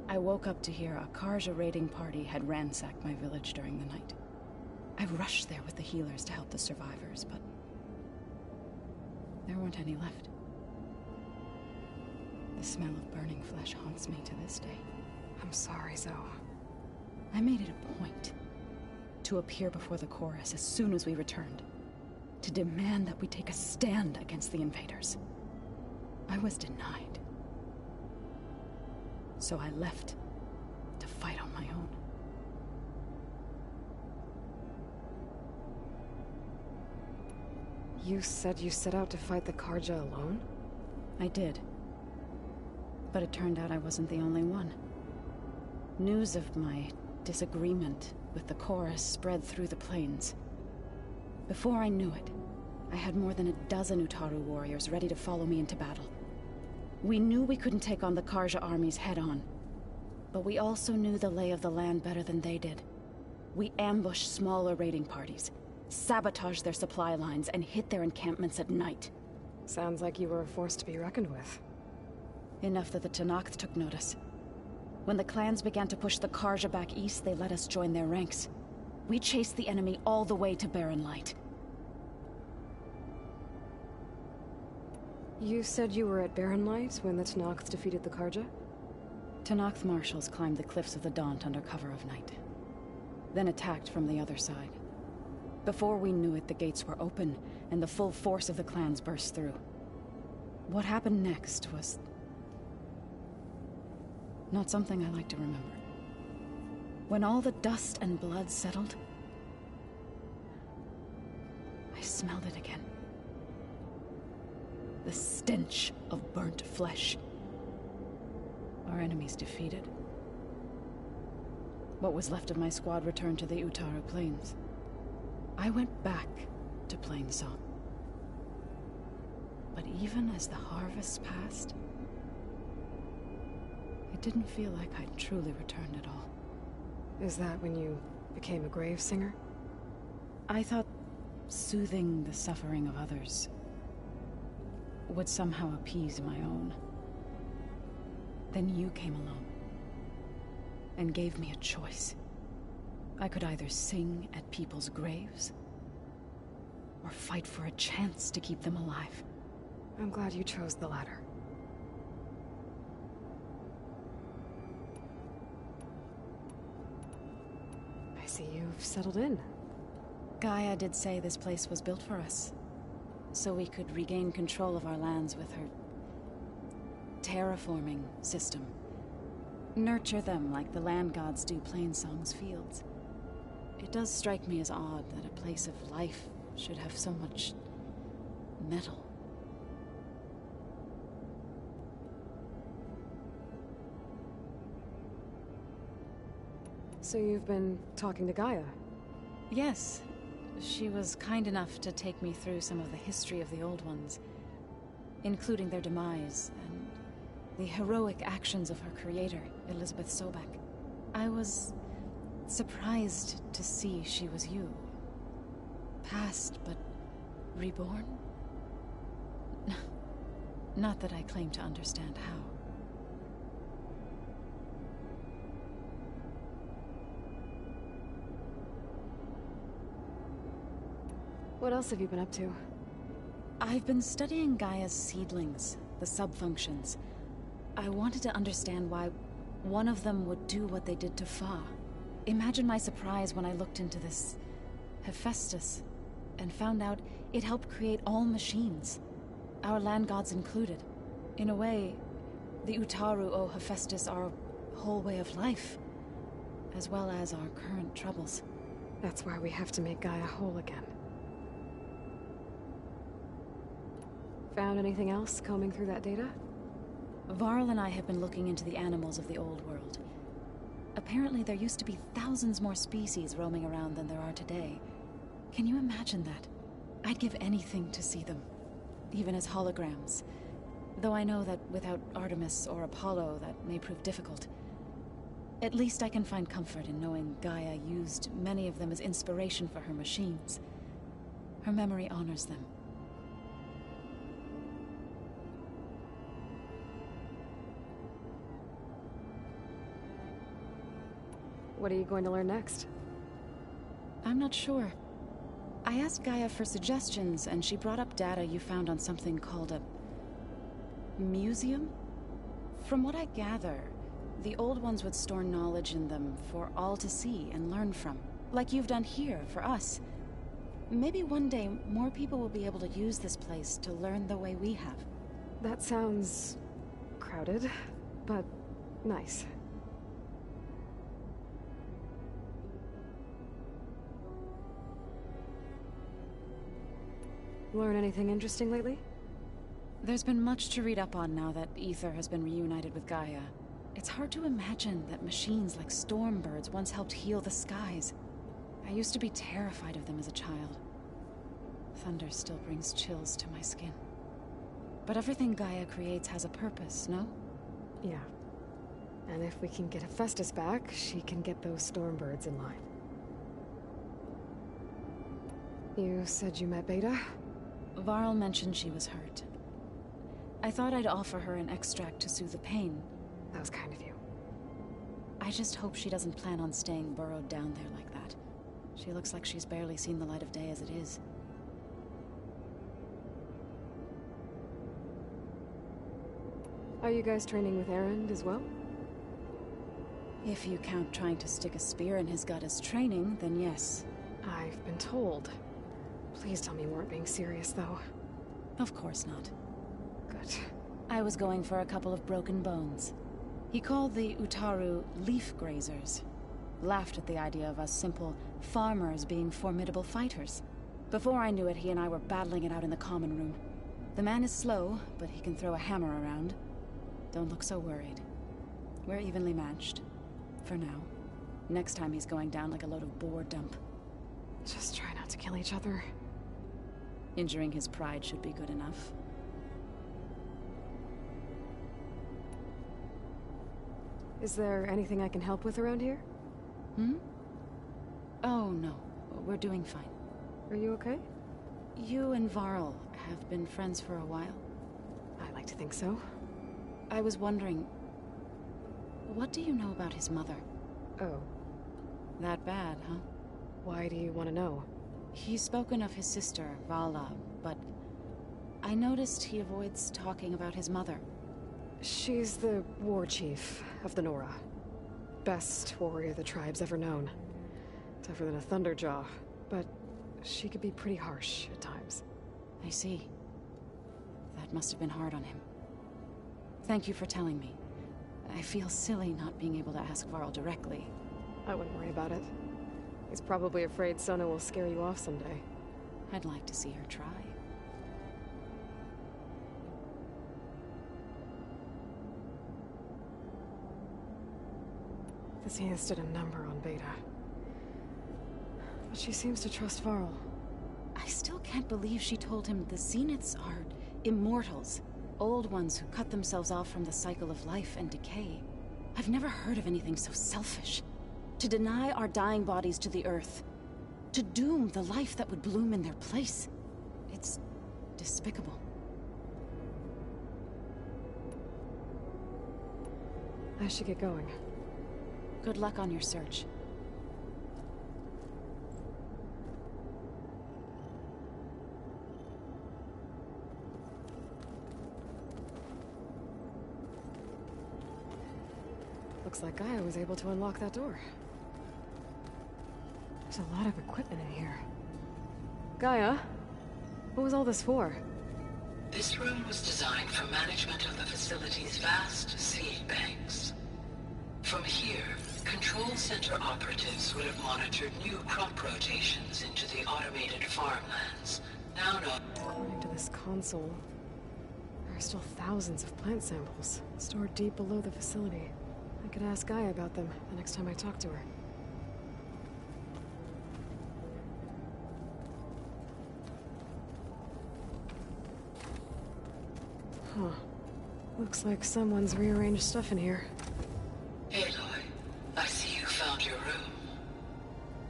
I woke up to hear a Karja raiding party had ransacked my village during the night. I rushed there with the healers to help the survivors, but there weren't any left. The smell of burning flesh haunts me to this day. I'm sorry, Zoe. I made it a point to appear before the chorus as soon as we returned, to demand that we take a stand against the invaders. I was denied. So I left to fight on my own. You said you set out to fight the Karja alone? I did. But it turned out I wasn't the only one. News of my disagreement with the chorus spread through the plains. Before I knew it, I had more than a dozen Utaru warriors ready to follow me into battle. We knew we couldn't take on the Karja armies head-on, but we also knew the lay of the land better than they did. We ambushed smaller raiding parties, sabotaged their supply lines, and hit their encampments at night. Sounds like you were a force to be reckoned with. Enough that the Tenakth took notice. When the clans began to push the Karja back east, they let us join their ranks. We chased the enemy all the way to Barren Light. You said you were at Barren Light when the Tenakth defeated the Karja? Tenakth marshals climbed the cliffs of the Daunt under cover of night, then attacked from the other side. Before we knew it, the gates were open, and the full force of the clans burst through. What happened next was not something I like to remember. When all the dust and blood settled, I smelled it again. The stench of burnt flesh. Our enemies defeated. What was left of my squad returned to the Utaru Plains. I went back to Plainsong. But even as the harvest passed, it didn't feel like I'd truly returned at all. Is that when you became a grave singer? I thought soothing the suffering of others would somehow appease my own. Then you came along and gave me a choice. I could either sing at people's graves or fight for a chance to keep them alive. I'm glad you chose the latter. I see you've settled in. Gaia did say this place was built for us, so we could regain control of our lands with her terraforming system. Nurture them like the land gods do Plainsong's fields. It does strike me as odd that a place of life should have so much metal. So you've been talking to Gaia? Yes. She was kind enough to take me through some of the history of the Old Ones, including their demise and the heroic actions of her creator, Elizabeth Sobek. I was surprised to see she was you. Past, but reborn? Not that I claim to understand how. What else have you been up to? I've been studying Gaia's seedlings, the subfunctions. I wanted to understand why one of them would do what they did to Fa. Imagine my surprise when I looked into this Hephaestus and found out it helped create all machines, our land gods included. In a way, the Utaru owe Hephaestus our whole way of life, as well as our current troubles. That's why we have to make Gaia whole again. Found anything else combing through that data? Varl and I have been looking into the animals of the old world. Apparently there used to be thousands more species roaming around than there are today. Can you imagine that? I'd give anything to see them, even as holograms. Though I know that without Artemis or Apollo, that may prove difficult. At least I can find comfort in knowing Gaia used many of them as inspiration for her machines. Her memory honors them. What are you going to learn next? I'm not sure. I asked Gaia for suggestions, and she brought up data you found on something called a museum? From what I gather, the old ones would store knowledge in them for all to see and learn from, like you've done here for us. Maybe one day more people will be able to use this place to learn the way we have. That sounds crowded, but nice. Learn anything interesting lately? There's been much to read up on now that Aether has been reunited with Gaia. It's hard to imagine that machines like Stormbirds once helped heal the skies. I used to be terrified of them as a child. Thunder still brings chills to my skin. But everything Gaia creates has a purpose, no? Yeah. And if we can get Hephaestus back, she can get those Stormbirds in line. You said you met Beta? Varl mentioned she was hurt. I thought I'd offer her an extract to soothe the pain. That was kind of you. I just hope she doesn't plan on staying burrowed down there like that. She looks like she's barely seen the light of day as it is. Are you guys training with Erend as well? If you count trying to stick a spear in his gut as training, then yes. I've been told. Please tell me you weren't being serious, though. Of course not. Good. I was going for a couple of broken bones. He called the Utaru leaf grazers. Laughed at the idea of us simple farmers being formidable fighters. Before I knew it, he and I were battling it out in the common room. The man is slow, but he can throw a hammer around. Don't look so worried. We're evenly matched. For now. Next time he's going down like a load of boar dump. Just try not to kill each other. Injuring his pride should be good enough. Is there anything I can help with around here? Hmm? Oh, no. We're doing fine. Are you okay? You and Varl have been friends for a while. I like to think so. I was wondering, what do you know about his mother? Oh. That bad, huh? Why do you want to know? He's spoken of his sister, Vala, but I noticed he avoids talking about his mother. She's the war chief of the Nora. Best warrior the tribe's ever known. Tougher than a Thunderjaw, but she could be pretty harsh at times. I see. That must have been hard on him. Thank you for telling me. I feel silly not being able to ask Varl directly. I wouldn't worry about it. He's probably afraid Sona will scare you off someday. I'd like to see her try. The Zenith did a number on Beta. But she seems to trust Varl. I still can't believe she told him the Zeniths are immortals. Old ones who cut themselves off from the cycle of life and decay. I've never heard of anything so selfish. To deny our dying bodies to the Earth. To doom the life that would bloom in their place. It's despicable. I should get going. Good luck on your search. Looks like Gaia was able to unlock that door. There's a lot of equipment in here. Gaia? What was all this for? This room was designed for management of the facility's vast seed banks. From here, Control Center operatives would have monitored new crop rotations into the automated farmlands. Now According to this console, there are still thousands of plant samples stored deep below the facility. I could ask Gaia about them the next time I talk to her. Huh. Looks like someone's rearranged stuff in here. Aloy, I see you found your room.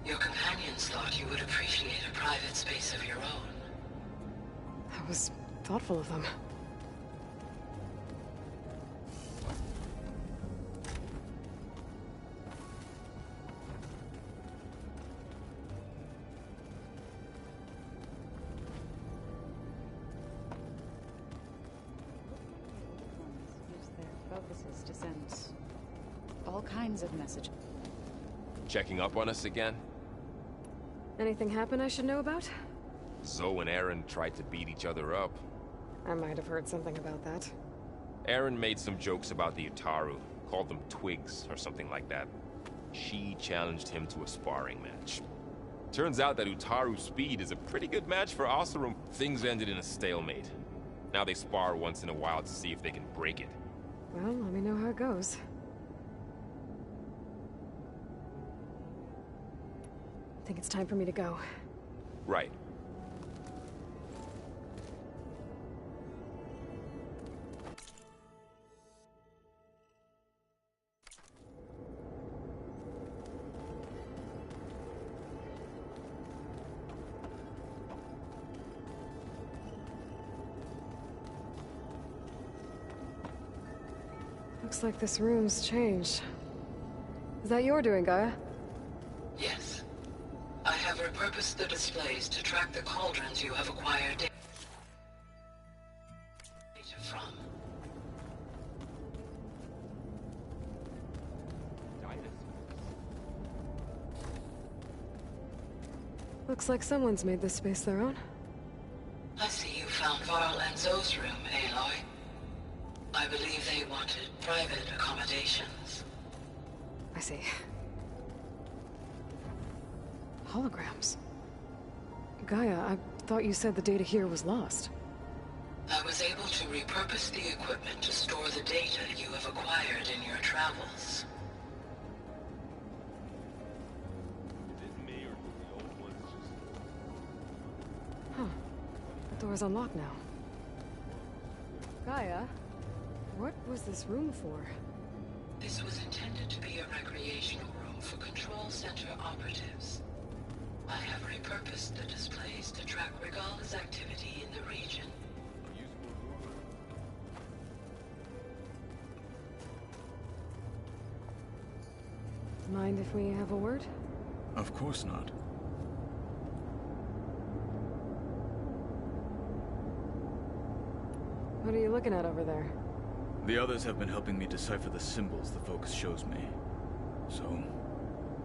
Your companions thought you would appreciate a private space of your own. That was thoughtful of them. Use their focuses to send all kinds of messages. Checking up on us again? Anything happen I should know about? Zoe and Aaron tried to beat each other up. I might have heard something about that. Aaron made some jokes about the Utaru, called them twigs or something like that. She challenged him to a sparring match. Turns out that Utaru speed is a pretty good match for Oseram. Things ended in a stalemate. Now they spar once in a while to see if they can break it. Well, let me know how it goes. I think it's time for me to go. Right. Looks like this room's changed. Is that your doing, Gaia? Yes. I have repurposed the displays to track the cauldrons you have acquired data from. Looks like someone's made this space their own. I see you found Varl and Zoe's room, Aloy. I believe they wanted private accommodations. I see. Holograms. Gaia, I thought you said the data here was lost. I was able to repurpose the equipment to store the data you have acquired in your travels. Huh. The door's unlocked now. Gaia, what was this room for? This was intended to be a recreational room for Control Center operatives. I have repurposed the displays to track Regala's activity in the region. Mind if we have a word? Of course not. What are you looking at over there? The others have been helping me decipher the symbols the focus shows me. So,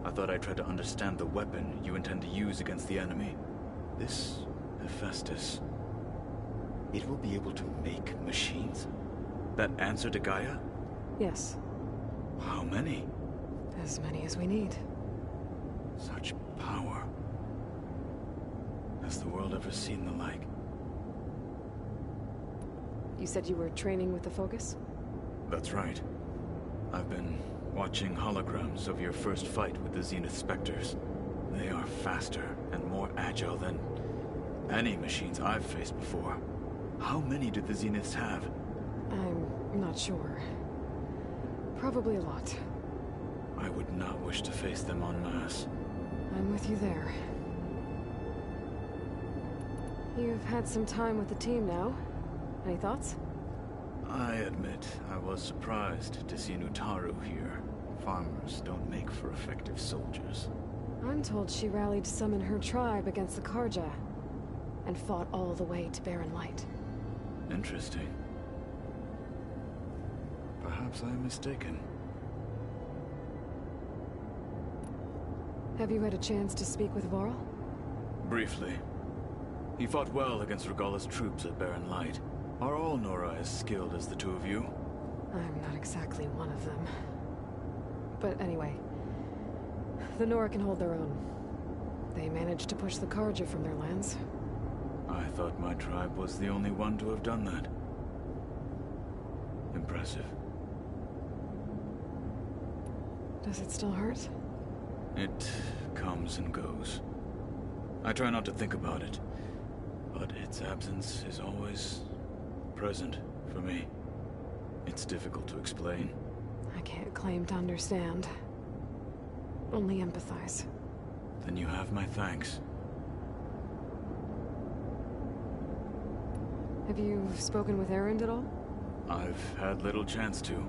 I thought I'd try to understand the weapon you intend to use against the enemy. This Hephaestus. It will be able to make machines? That answer to Gaia? Yes. How many? As many as we need. Such power. Has the world ever seen the like? You said you were training with the Focus? That's right. I've been watching holograms of your first fight with the Zenith Spectres. They are faster and more agile than any machines I've faced before. How many do the Zeniths have? I'm not sure. Probably a lot. I would not wish to face them en masse. I'm with you there. You've had some time with the team now. Any thoughts? I admit, I was surprised to see an Utaru here. Farmers don't make for effective soldiers. I'm told she rallied to summon her tribe against the Karja, and fought all the way to Barren Light. Interesting. Perhaps I am mistaken. Have you had a chance to speak with Varl? Briefly. He fought well against Regala's troops at Barren Light. Are all Nora as skilled as the two of you? I'm not exactly one of them. But anyway, the Nora can hold their own. They managed to push the Carja from their lands. I thought my tribe was the only one to have done that. Impressive. Does it still hurt? It comes and goes. I try not to think about it, but its absence is always present for me. It's difficult to explain. I can't claim to understand. Only empathize. Then you have my thanks. Have you spoken with Erend at all? I've had little chance to.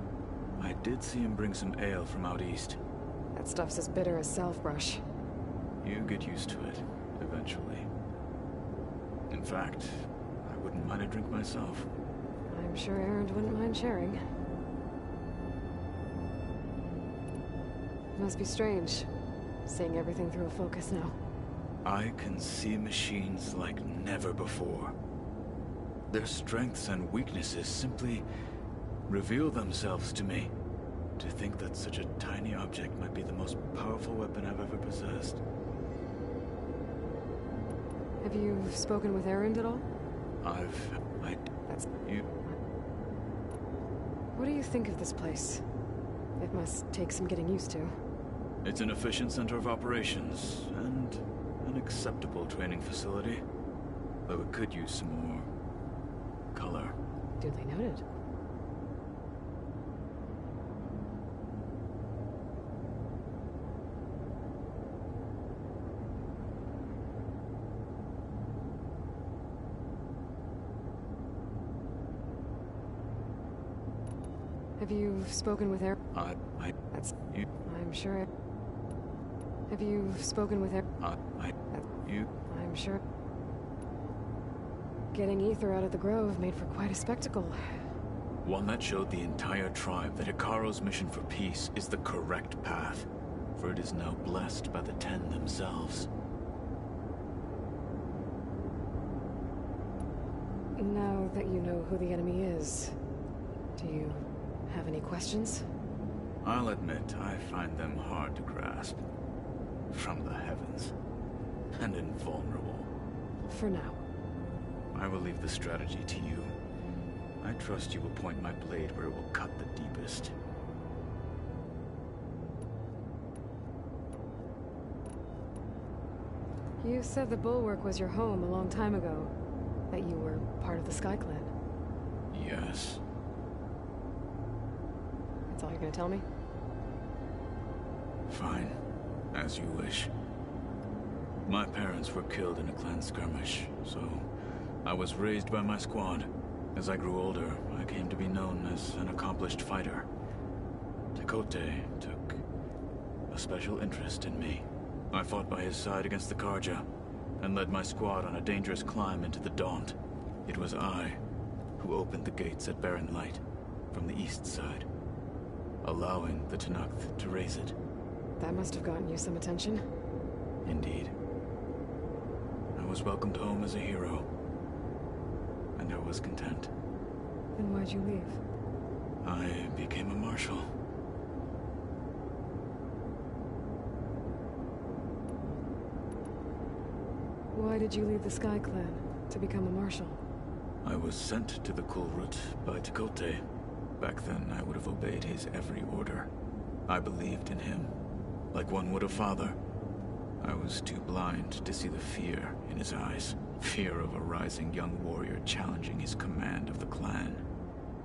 I did see him bring some ale from out east. That stuff's as bitter as Southbrush. You get used to it, eventually. In fact, I wouldn't mind a drink myself. I'm sure Erend wouldn't mind sharing. Must be strange, seeing everything through a focus now. I can see machines like never before. Their strengths and weaknesses simply reveal themselves to me. To think that such a tiny object might be the most powerful weapon I've ever possessed. Have you spoken with Erend at all? That's... You... What do you think of this place? It must take some getting used to. It's an efficient center of operations, and an acceptable training facility. Though it could use some more... color. Duly noted. Have you spoken with Erend? That's... You... I'm sure... Have you spoken with Erend? You... I'm sure... Getting Ether out of the Grove made for quite a spectacle. One that showed the entire tribe that Hekarro's mission for peace is the correct path, for it is now blessed by the Ten themselves. Now that you know who the enemy is, do you have any questions? I'll admit, I find them hard to grasp. From the heavens. And invulnerable. For now. I will leave the strategy to you. I trust you will point my blade where it will cut the deepest. You said the Bulwark was your home a long time ago. That you were part of the Sky Clan. Yes. That's all you're gonna tell me? Fine. As you wish. My parents were killed in a clan skirmish, so I was raised by my squad. As I grew older, I came to be known as an accomplished fighter. Tekotteh took a special interest in me. I fought by his side against the Carja, and led my squad on a dangerous climb into the Daunt. It was I who opened the gates at Barren Light from the east side, allowing the Tenakth to raise it. That must have gotten you some attention. Indeed. I was welcomed home as a hero, and I was content. Then why'd you leave? I became a marshal. Why did you leave the Sky Clan to become a marshal? I was sent to the Kulrut by Tekotteh. Back then, I would have obeyed his every order. I believed in him, like one would a father. I was too blind to see the fear in his eyes. Fear of a rising young warrior challenging his command of the clan.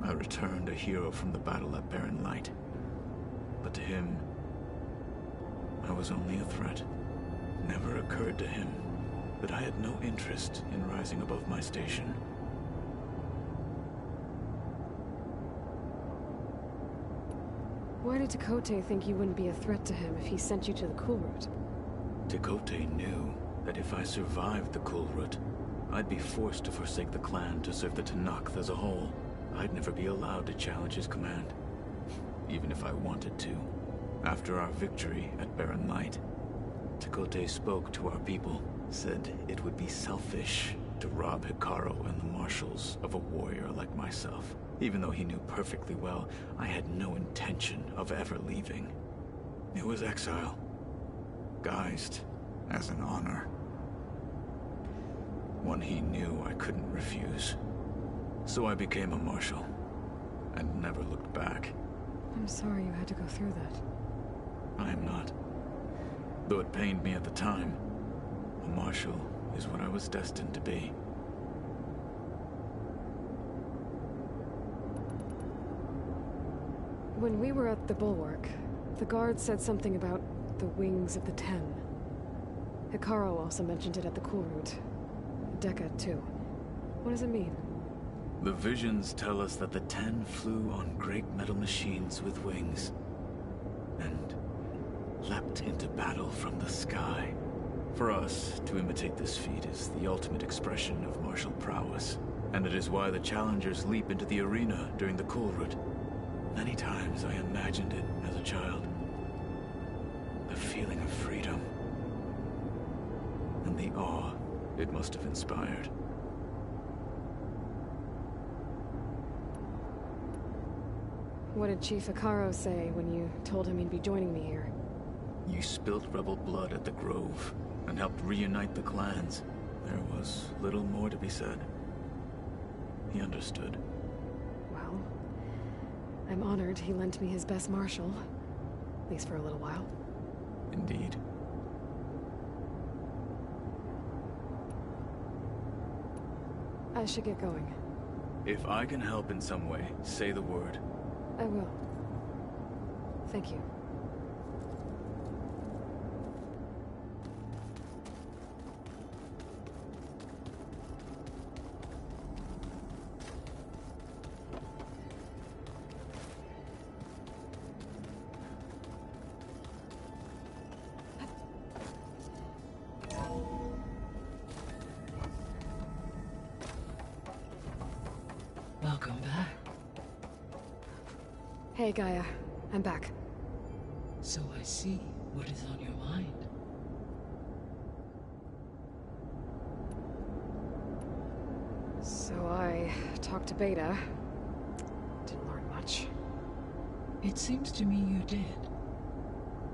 I returned a hero from the battle at Barren Light. But to him, I was only a threat. Never occurred to him that I had no interest in rising above my station. Why did Tekotteh think you wouldn't be a threat to him if he sent you to the Kulrut? Tekotteh knew that if I survived the Kulrut, I'd be forced to forsake the clan to serve the Tenakth as a whole. I'd never be allowed to challenge his command, even if I wanted to. After our victory at Barren Light, Tekotteh spoke to our people, said it would be selfish to rob Hikaru and the Marshals of a warrior like myself, even though he knew perfectly well I had no intention of ever leaving. It was exile, guised as an honor. One he knew I couldn't refuse. So I became a Marshal, and never looked back. I'm sorry you had to go through that. I am not. Though it pained me at the time, a Marshal is what I was destined to be. When we were at the Bulwark, the guard said something about the Wings of the Ten. Hikaru also mentioned it at the Cool Route. Dekka, too. What does it mean? The visions tell us that the Ten flew on great metal machines with wings, and leapt into battle from the sky. For us, to imitate this feat is the ultimate expression of martial prowess, and it is why the challengers leap into the arena during the Cool Route. Many times I imagined it as a child. The feeling of freedom, and the awe it must have inspired. What did Chief Hikaru say when you told him you'd be joining me here? You spilt rebel blood at the Grove, and helped reunite the clans. There was little more to be said. He understood. Well, I'm honored he lent me his best marshal. At least for a little while. Indeed. I should get going. If I can help in some way, say the word. I will. Thank you. Welcome back. Hey, Gaia. I'm back. So I see what is on your mind. So I talked to Beta. Didn't learn much. It seems to me you did.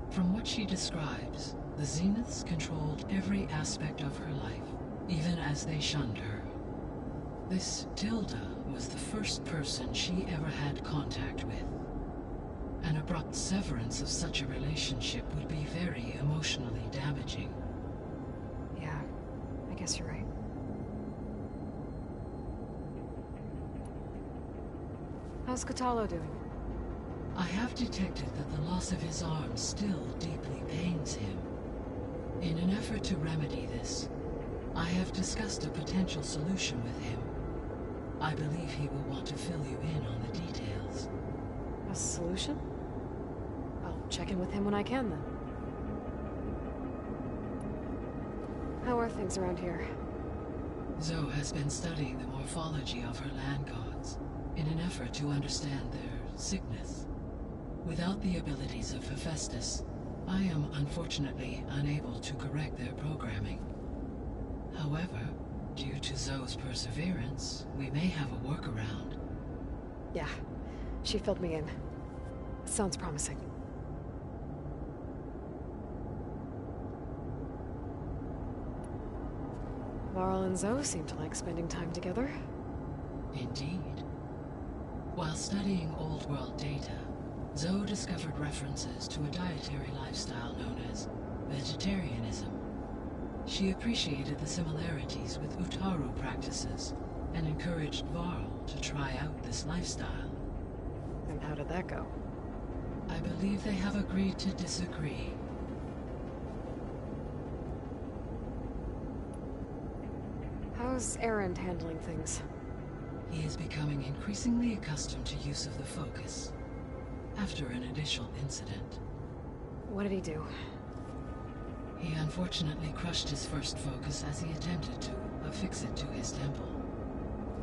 From what she describes, the Zeniths controlled every aspect of her life, even as they shunned her. This Tilda was the first person she ever had contact with. An abrupt severance of such a relationship would be very emotionally damaging. Yeah, I guess you're right. How's Kotallo doing? I have detected that the loss of his arm still deeply pains him. In an effort to remedy this, I have discussed a potential solution with him. I believe he will want to fill you in on the details. A solution? I'll check in with him when I can, then. How are things around here? Zoe has been studying the morphology of her land gods in an effort to understand their sickness. Without the abilities of Hephaestus, I am unfortunately unable to correct their programming. However, due to Zoe's perseverance, we may have a workaround. Yeah, she filled me in. Sounds promising. Varl and Zoe seem to like spending time together. Indeed. While studying Old World data, Zoe discovered references to a dietary lifestyle known as vegetarianism. She appreciated the similarities with Utaru practices and encouraged Varl to try out this lifestyle. And how did that go? I believe they have agreed to disagree. How's Erend handling things? He is becoming increasingly accustomed to use of the focus, after an initial incident. What did he do? He unfortunately crushed his first focus as he attempted to affix it to his temple.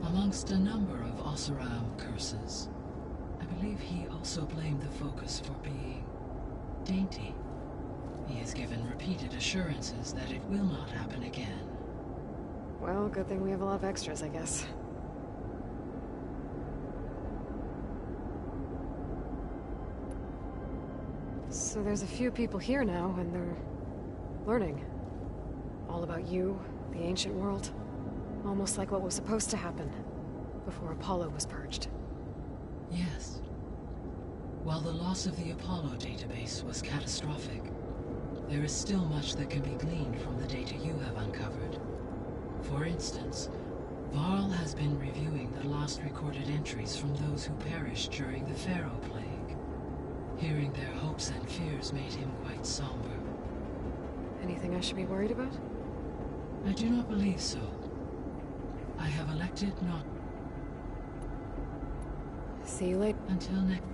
Amongst a number of Oseram curses, I believe he also blamed the focus for being dainty. He has given repeated assurances that it will not happen again. Well, good thing we have a lot of extras, I guess. So there's a few people here now, and they're learning. All about you, the ancient world. Almost like what was supposed to happen before Apollo was purged. Yes. While the loss of the Apollo database was catastrophic, there is still much that can be gleaned from the data you have uncovered. For instance, Varl has been reviewing the last recorded entries from those who perished during the Pharaoh Plague. Hearing their hopes and fears made him quite somber. Anything I should be worried about? I do not believe so. I have elected not. See you later. Until next.